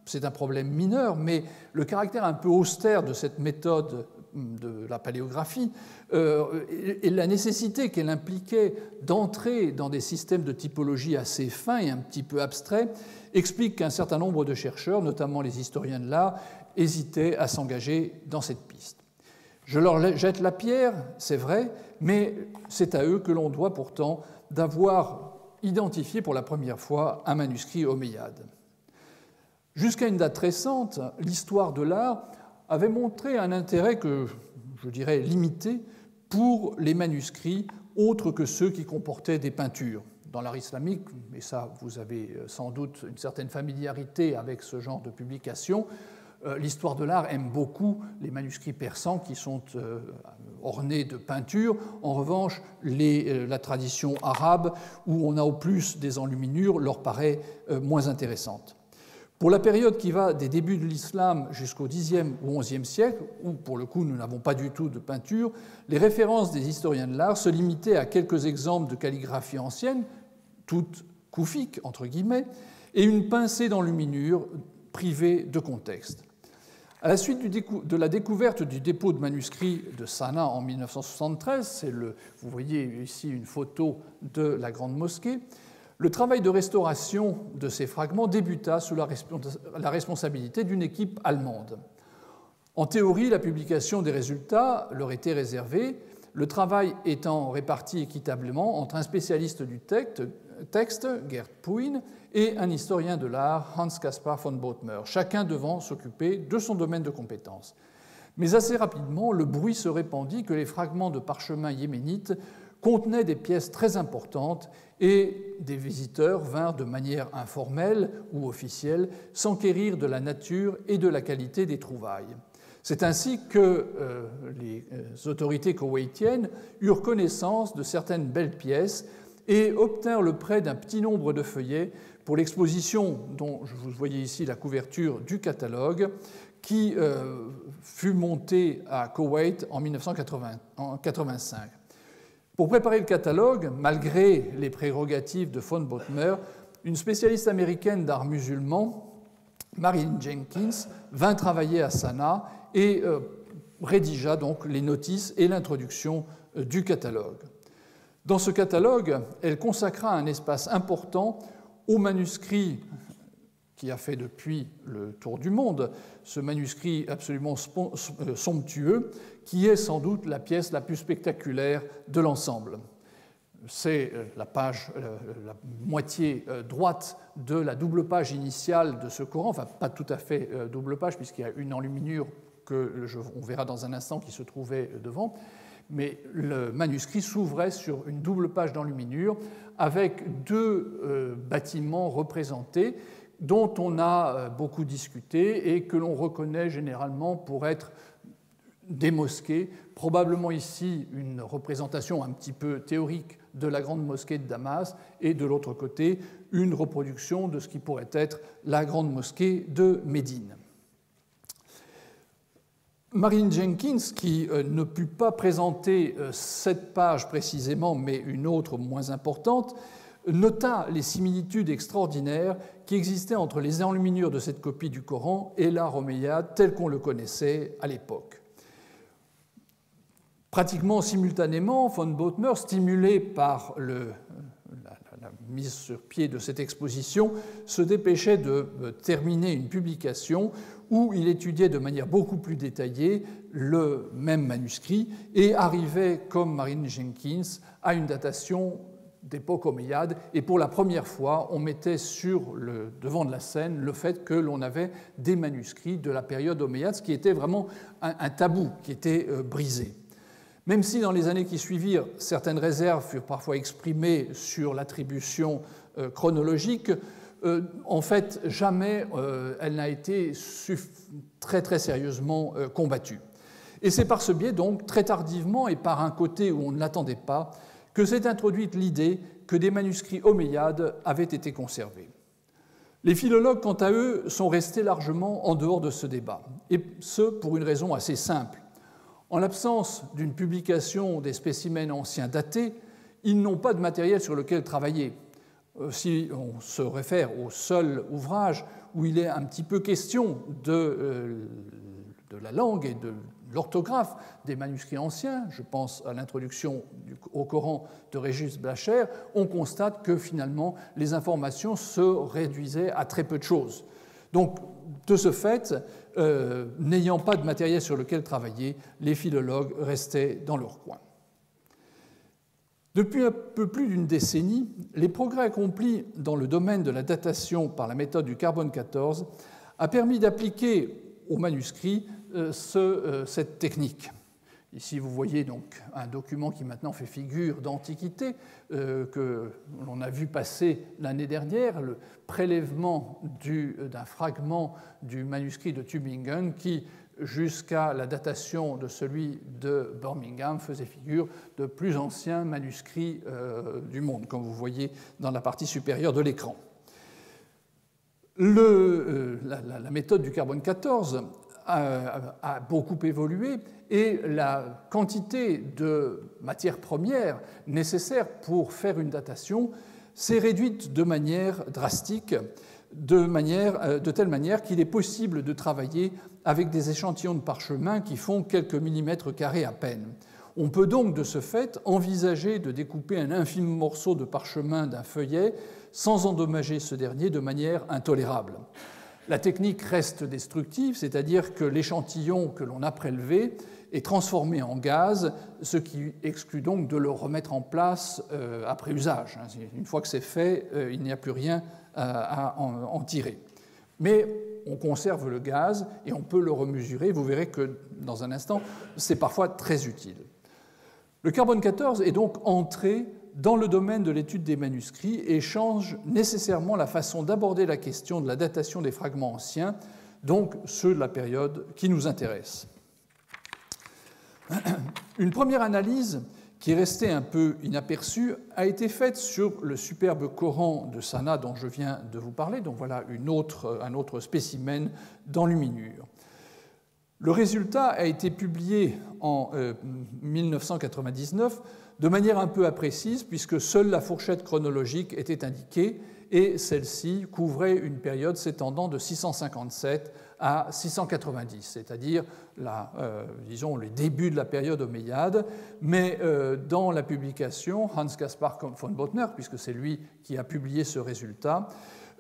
c'est un problème mineur, mais le caractère un peu austère de cette méthode de la paléographie et la nécessité qu'elle impliquait d'entrer dans des systèmes de typologie assez fins et un petit peu abstraits explique qu'un certain nombre de chercheurs, notamment les historiens de l'art, hésitaient à s'engager dans cette piste. Je leur jette la pierre, c'est vrai, mais c'est à eux que l'on doit pourtant d'avoir identifié pour la première fois un manuscrit omeyyade. Jusqu'à une date récente, l'histoire de l'art avait montré un intérêt que je dirais limité pour les manuscrits autres que ceux qui comportaient des peintures. Dans l'art islamique, et ça vous avez sans doute une certaine familiarité avec ce genre de publication, l'histoire de l'art aime beaucoup les manuscrits persans qui sont ornés de peintures. En revanche, la tradition arabe, où on a au plus des enluminures, leur paraît moins intéressante. Pour la période qui va des débuts de l'islam jusqu'au Xe ou XIe siècle, où pour le coup nous n'avons pas du tout de peinture, les références des historiens de l'art se limitaient à quelques exemples de calligraphie ancienne, toutes koufiques entre guillemets, et une pincée d'enluminure privée de contexte. À la suite de la découverte du dépôt de manuscrits de Sanaa en 1973, vous voyez ici une photo de la Grande Mosquée, le travail de restauration de ces fragments débuta sous la responsabilité d'une équipe allemande. En théorie, la publication des résultats leur était réservée, le travail étant réparti équitablement entre un spécialiste du texte, Gerd Puin, et un historien de l'art, Hans-Caspar von Bothmer, chacun devant s'occuper de son domaine de compétences. Mais assez rapidement, le bruit se répandit que les fragments de parchemin yéménites contenaient des pièces très importantes et des visiteurs vinrent de manière informelle ou officielle s'enquérir de la nature et de la qualité des trouvailles. C'est ainsi que les autorités koweïtiennes eurent connaissance de certaines belles pièces et obtinrent le prêt d'un petit nombre de feuillets pour l'exposition dont vous voyez ici la couverture du catalogue qui fut montée à Koweït en 1985. Pour préparer le catalogue, malgré les prérogatives de von Bothmer, une spécialiste américaine d'art musulman, Marilyn Jenkins, vint travailler à Sanaa et rédigea donc les notices et l'introduction du catalogue. Dans ce catalogue, elle consacra un espace important aux manuscrits qui a fait depuis le tour du monde, ce manuscrit absolument somptueux, qui est sans doute la pièce la plus spectaculaire de l'ensemble. C'est la moitié droite de la double page initiale de ce Coran, enfin pas tout à fait double page, puisqu'il y a une enluminure on verra dans un instant qui se trouvait devant, mais le manuscrit s'ouvrait sur une double page d'enluminure avec deux bâtiments représentés dont on a beaucoup discuté et que l'on reconnaît généralement pour être des mosquées, probablement ici une représentation un petit peu théorique de la grande mosquée de Damas et de l'autre côté une reproduction de ce qui pourrait être la grande mosquée de Médine. Marilyn Jenkins, qui ne put pas présenter cette page précisément, mais une autre moins importante, nota les similitudes extraordinaires qui existaient entre les enluminures de cette copie du Coran et l'art omeyyade tel qu'on le connaissait à l'époque. Pratiquement simultanément, von Bothmer, stimulé par la mise sur pied de cette exposition, se dépêchait de terminer une publication où il étudiait de manière beaucoup plus détaillée le même manuscrit et arrivait, comme Marine Jenkins, à une datation d'époque omeyyade. Et pour la première fois, on mettait sur le devant de la scène le fait que l'on avait des manuscrits de la période omeyyade, ce qui était vraiment un tabou qui était brisé. Même si dans les années qui suivirent, certaines réserves furent parfois exprimées sur l'attribution chronologique, en fait, jamais elle n'a été très très sérieusement combattue. Et c'est par ce biais, donc, très tardivement et par un côté où on ne l'attendait pas, que s'est introduite l'idée que des manuscrits omeyyades avaient été conservés. Les philologues, quant à eux, sont restés largement en dehors de ce débat, et ce pour une raison assez simple. En l'absence d'une publication des spécimens anciens datés, ils n'ont pas de matériel sur lequel travailler. Si on se réfère au seul ouvrage où il est un petit peu question de la langue et de l'orthographe des manuscrits anciens, je pense à l'introduction au Coran de Régis Blacher, on constate que finalement les informations se réduisaient à très peu de choses. Donc, de ce fait, n'ayant pas de matériel sur lequel travailler, les philologues restaient dans leur coin. Depuis un peu plus d'une décennie, les progrès accomplis dans le domaine de la datation par la méthode du carbone 14 a permis d'appliquer aux manuscrits cette technique. Ici, vous voyez donc un document qui maintenant fait figure d'antiquité que l'on a vu passer l'année dernière, le prélèvement d'un fragment du manuscrit de Tübingen qui, jusqu'à la datation de celui de Birmingham, faisait figure de plus anciens manuscrits du monde, comme vous voyez dans la partie supérieure de l'écran. La méthode du carbone 14 a beaucoup évolué et la quantité de matières premières nécessaires pour faire une datation s'est réduite de manière drastique, de telle manière qu'il est possible de travailler avec des échantillons de parchemin qui font quelques millimètres carrés à peine. On peut donc, de ce fait, envisager de découper un infime morceau de parchemin d'un feuillet sans endommager ce dernier de manière intolérable. La technique reste destructive, c'est-à-dire que l'échantillon que l'on a prélevé est transformé en gaz, ce qui exclut donc de le remettre en place après usage. Une fois que c'est fait, il n'y a plus rien à en tirer. Mais on conserve le gaz et on peut le remesurer. Vous verrez que dans un instant, c'est parfois très utile. Le carbone 14 est donc entré dans le domaine de l'étude des manuscrits et change nécessairement la façon d'aborder la question de la datation des fragments anciens, donc ceux de la période qui nous intéresse. Une première analyse qui est restée un peu inaperçue a été faite sur le superbe Coran de Sanaa dont je viens de vous parler, donc voilà un autre spécimen d'enluminure. Le résultat a été publié en 1999 de manière un peu imprécise, puisque seule la fourchette chronologique était indiquée, et celle-ci couvrait une période s'étendant de 657 à 690, c'est-à-dire disons, les débuts de la période omeyyade. Mais dans la publication, Hans Caspar von Bothmer, puisque c'est lui qui a publié ce résultat,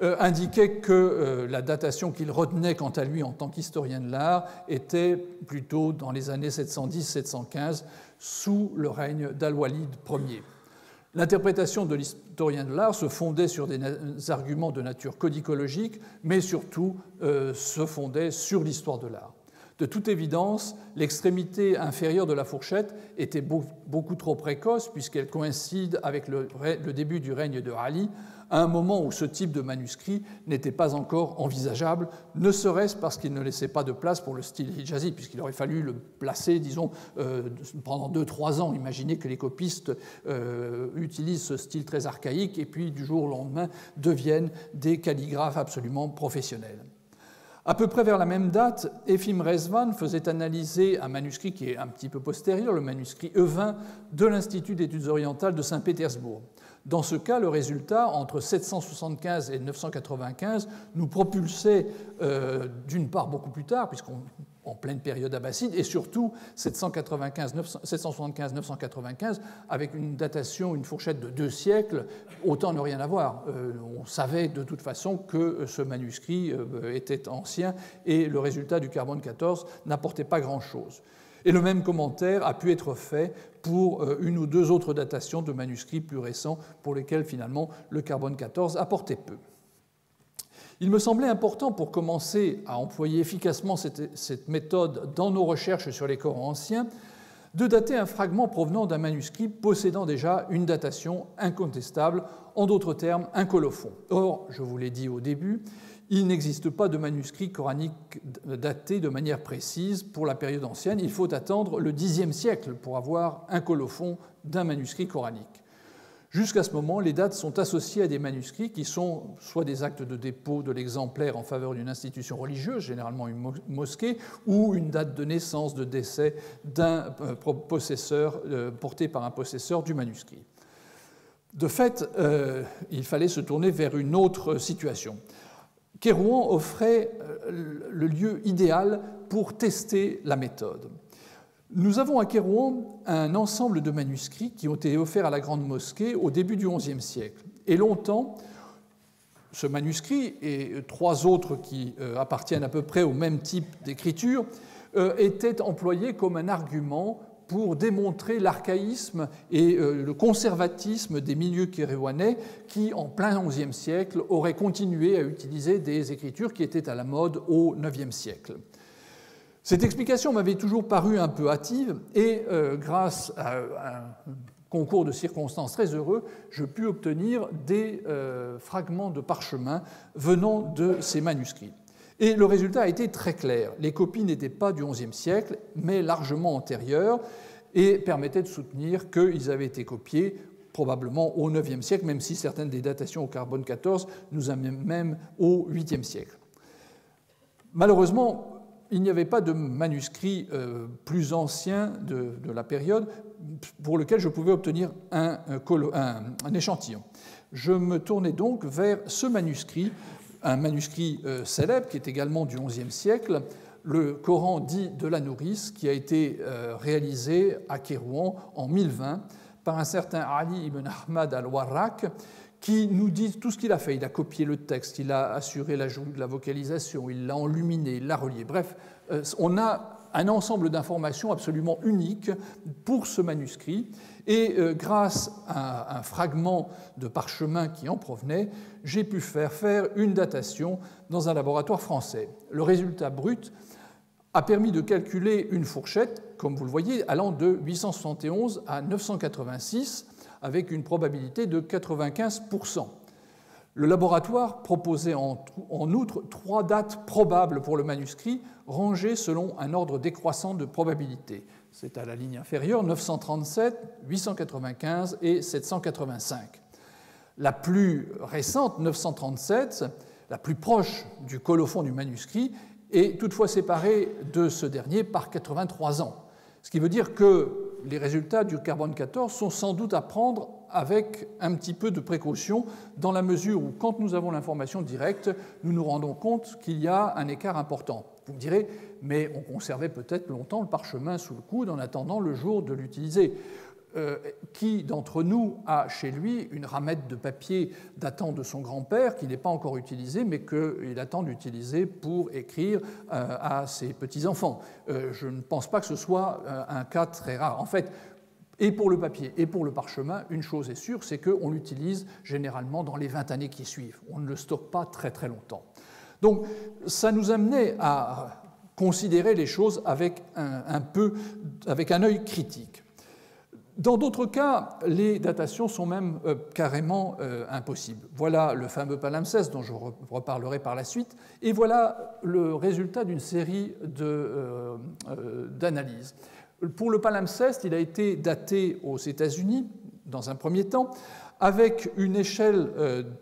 indiquait que la datation qu'il retenait quant à lui en tant qu'historien de l'art était plutôt dans les années 710-715, sous le règne d'Al-Walid Ier. L'interprétation de l'historien de l'art se fondait sur des arguments de nature codicologique, mais surtout se fondait sur l'histoire de l'art. De toute évidence, l'extrémité inférieure de la fourchette était beaucoup trop précoce, puisqu'elle coïncide avec le début du règne de Ali, à un moment où ce type de manuscrit n'était pas encore envisageable, ne serait-ce parce qu'il ne laissait pas de place pour le style hijazi, puisqu'il aurait fallu le placer, disons, pendant 2-3 ans. Imaginez que les copistes utilisent ce style très archaïque et puis du jour au lendemain deviennent des calligraphes absolument professionnels. À peu près vers la même date, Efim Rezvan faisait analyser un manuscrit qui est un petit peu postérieur, le manuscrit E20 de l'Institut d'études orientales de Saint-Pétersbourg. Dans ce cas, le résultat, entre 775 et 995, nous propulsait d'une part beaucoup plus tard, puisqu'on en pleine période abbasside, et surtout 775-995 avec une datation, une fourchette de 2 siècles, autant ne rien avoir. On savait de toute façon que ce manuscrit était ancien et le résultat du carbone 14 n'apportait pas grand-chose. Et le même commentaire a pu être fait pour une ou deux autres datations de manuscrits plus récents pour lesquels finalement le carbone 14 apportait peu. Il me semblait important, pour commencer à employer efficacement cette méthode dans nos recherches sur les Corans anciens, de dater un fragment provenant d'un manuscrit possédant déjà une datation incontestable, en d'autres termes, un colophon. Or, je vous l'ai dit au début, il n'existe pas de manuscrit coranique daté de manière précise pour la période ancienne. Il faut attendre le Xe siècle pour avoir un colophon d'un manuscrit coranique. Jusqu'à ce moment, les dates sont associées à des manuscrits qui sont soit des actes de dépôt de l'exemplaire en faveur d'une institution religieuse, généralement une mosquée, ou une date de naissance, de décès d'un possesseur, porté par un possesseur du manuscrit. De fait, il fallait se tourner vers une autre situation. Kérouan offrait le lieu idéal pour tester la méthode. Nous avons à Kérouan un ensemble de manuscrits qui ont été offerts à la Grande Mosquée au début du XIe siècle. Et longtemps, ce manuscrit et 3 autres qui appartiennent à peu près au même type d'écriture étaient employés comme un argument pour démontrer l'archaïsme et le conservatisme des milieux kérouanais qui, en plein XIe siècle, auraient continué à utiliser des écritures qui étaient à la mode au IXe siècle. Cette explication m'avait toujours paru un peu hâtive et grâce à un concours de circonstances très heureux, je pus obtenir des fragments de parchemin venant de ces manuscrits. Et le résultat a été très clair. Les copies n'étaient pas du XIe siècle, mais largement antérieures et permettaient de soutenir qu'ils avaient été copiés probablement au IXe siècle, même si certaines des datations au carbone 14 nous amènent même au 8e siècle. Malheureusement, il n'y avait pas de manuscrit plus ancien de la période pour lequel je pouvais obtenir un échantillon. Je me tournais donc vers ce manuscrit, un manuscrit célèbre qui est également du XIe siècle, le Coran dit de la nourrice, qui a été réalisé à Kérouan en 1020 par un certain Ali ibn Ahmad al-Warraq, qui nous dit tout ce qu'il a fait. Il a copié le texte, il a assuré l'ajout de la vocalisation, il l'a enluminé, il l'a relié. Bref, on a un ensemble d'informations absolument uniques pour ce manuscrit. Et grâce à un fragment de parchemin qui en provenait, j'ai pu faire une datation dans un laboratoire français. Le résultat brut a permis de calculer une fourchette, comme vous le voyez, allant de 871 à 986, avec une probabilité de 95%. Le laboratoire proposait en outre 3 dates probables pour le manuscrit, rangées selon un ordre décroissant de probabilité. C'est à la ligne inférieure, 937, 895 et 785. La plus récente, 937, la plus proche du colophon du manuscrit, est toutefois séparée de ce dernier par 83 ans. Ce qui veut dire que les résultats du carbone 14 sont sans doute à prendre avec un petit peu de précaution, dans la mesure où, quand nous avons l'information directe, nous nous rendons compte qu'il y a un écart important. Vous me direz, mais on conservait peut-être longtemps le parchemin sous le coude en attendant le jour de l'utiliser. Qui d'entre nous a chez lui une ramette de papier datant de son grand-père qui n'est pas encore utilisée, mais qu'il attend d'utiliser pour écrire à ses petits-enfants? Je ne pense pas que ce soit un cas très rare. En fait, et pour le papier et pour le parchemin, une chose est sûre, c'est qu'on l'utilise généralement dans les 20 années qui suivent. On ne le stocke pas très très longtemps. Donc ça nous amenait à considérer les choses avec un œil critique. Dans d'autres cas, les datations sont même carrément impossibles. Voilà le fameux palimpseste dont je reparlerai par la suite, et voilà le résultat d'une série d'analyses. Pour le palimpseste, il a été daté aux États-Unis dans un premier temps, avec une échelle,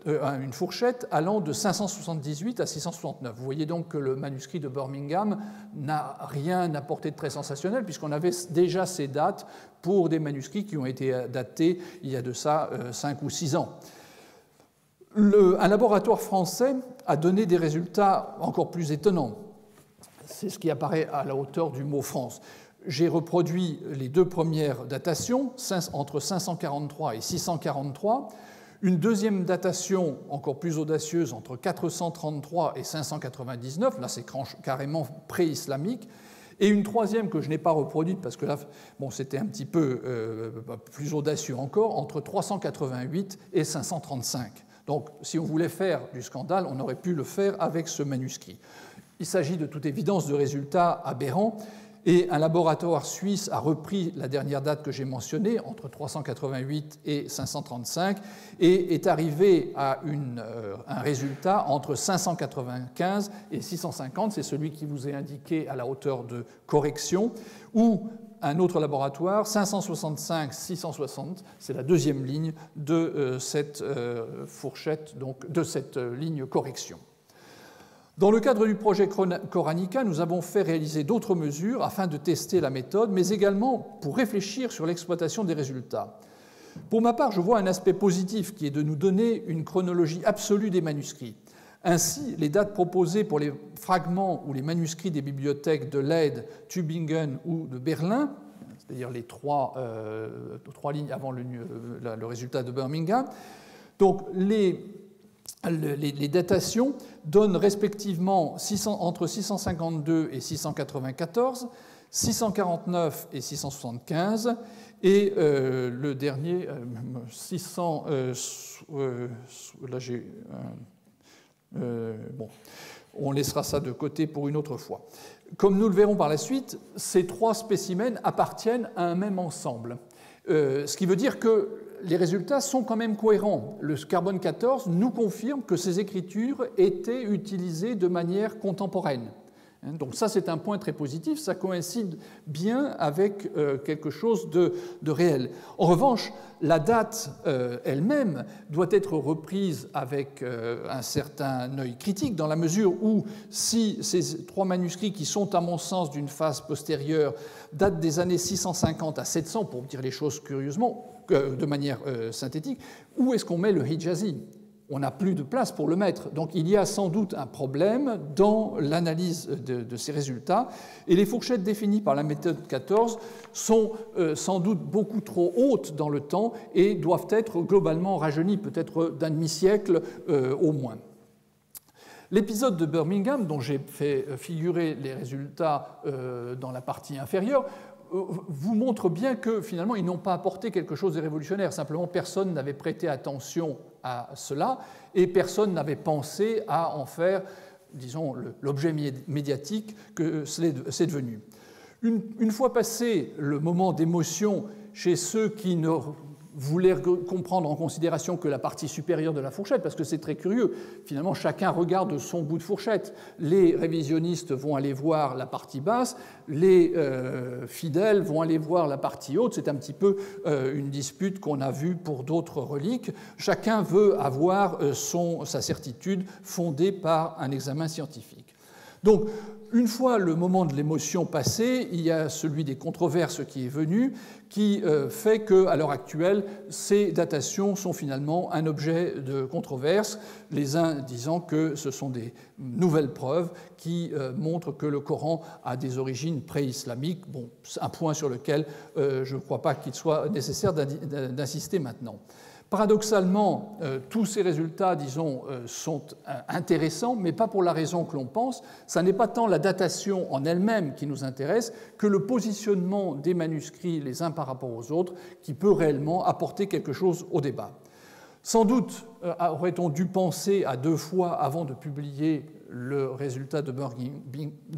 une fourchette allant de 578 à 669. Vous voyez donc que le manuscrit de Birmingham n'a rien apporté de très sensationnel, puisqu'on avait déjà ces dates pour des manuscrits qui ont été datés il y a de ça 5 ou 6 ans. Un laboratoire français a donné des résultats encore plus étonnants. C'est ce qui apparaît à la hauteur du mot France. J'ai reproduit les deux premières datations, entre 543 et 643, une deuxième datation encore plus audacieuse entre 433 et 599, là c'est carrément pré-islamique, et une troisième que je n'ai pas reproduite parce que là bon, c'était un petit peu plus audacieux encore, entre 388 et 535. Donc si on voulait faire du scandale, on aurait pu le faire avec ce manuscrit. Il s'agit de toute évidence de résultats aberrants, et un laboratoire suisse a repris la dernière date que j'ai mentionnée, entre 388 et 535, et est arrivé à un résultat entre 595 et 650, c'est celui qui vous est indiqué à la hauteur de correction, ou un autre laboratoire, 565-660, c'est la deuxième ligne de cette fourchette, donc de cette ligne correction. Dans le cadre du projet Coranica, nous avons fait réaliser d'autres mesures afin de tester la méthode, mais également pour réfléchir sur l'exploitation des résultats. Pour ma part, je vois un aspect positif qui est de nous donner une chronologie absolue des manuscrits. Ainsi, les dates proposées pour les fragments ou les manuscrits des bibliothèques de Leyde, Tübingen ou de Berlin, c'est-à-dire les trois lignes avant le résultat de Birmingham, donc les datations donnent respectivement entre 652 et 694, 649 et 675, et le dernier, 600... là j'ai... bon, on laissera ça de côté pour une autre fois. Comme nous le verrons par la suite, ces trois spécimens appartiennent à un même ensemble, ce qui veut dire que les résultats sont quand même cohérents. Le carbone 14 nous confirme que ces écritures étaient utilisées de manière contemporaine. Donc ça, c'est un point très positif, ça coïncide bien avec quelque chose de réel. En revanche, la date elle-même doit être reprise avec un certain œil critique, dans la mesure où si ces trois manuscrits, qui sont à mon sens d'une phase postérieure, datent des années 650 à 700, pour dire les choses curieusement, de manière synthétique, où est-ce qu'on met le Hijazi ? On n'a plus de place pour le mettre. Donc il y a sans doute un problème dans l'analyse de ces résultats. Et les fourchettes définies par la méthode 14 sont sans doute beaucoup trop hautes dans le temps et doivent être globalement rajeunies, peut-être d'un demi-siècle au moins. L'épisode de Birmingham, dont j'ai fait figurer les résultats dans la partie inférieure, vous montre bien que finalement ils n'ont pas apporté quelque chose de révolutionnaire, simplement personne n'avait prêté attention à cela et personne n'avait pensé à en faire, disons, l'objet médiatique que c'est devenu. Une fois passé le moment d'émotion chez ceux qui ne voulaient comprendre en considération que la partie supérieure de la fourchette, parce que c'est très curieux, finalement chacun regarde son bout de fourchette. Les révisionnistes vont aller voir la partie basse, les fidèles vont aller voir la partie haute, c'est un petit peu une dispute qu'on a vue pour d'autres reliques. Chacun veut avoir sa certitude fondée par un examen scientifique. Donc, une fois le moment de l'émotion passé, il y a celui des controverses qui est venu, qui fait qu'à l'heure actuelle, ces datations sont finalement un objet de controverse, les uns disant que ce sont des nouvelles preuves qui montrent que le Coran a des origines pré-islamiques. Bon, c'est un point sur lequel je ne crois pas qu'il soit nécessaire d'insister maintenant. Paradoxalement, tous ces résultats, disons, sont intéressants, mais pas pour la raison que l'on pense. Ce n'est pas tant la datation en elle-même qui nous intéresse que le positionnement des manuscrits les uns par rapport aux autres qui peut réellement apporter quelque chose au débat. Sans doute aurait-on dû penser à deux fois avant de publier le résultat de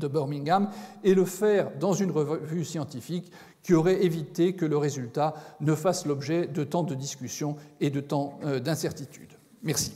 Birmingham et le faire dans une revue scientifique qui aurait évité que le résultat ne fasse l'objet de tant de discussions et de tant d'incertitudes. Merci.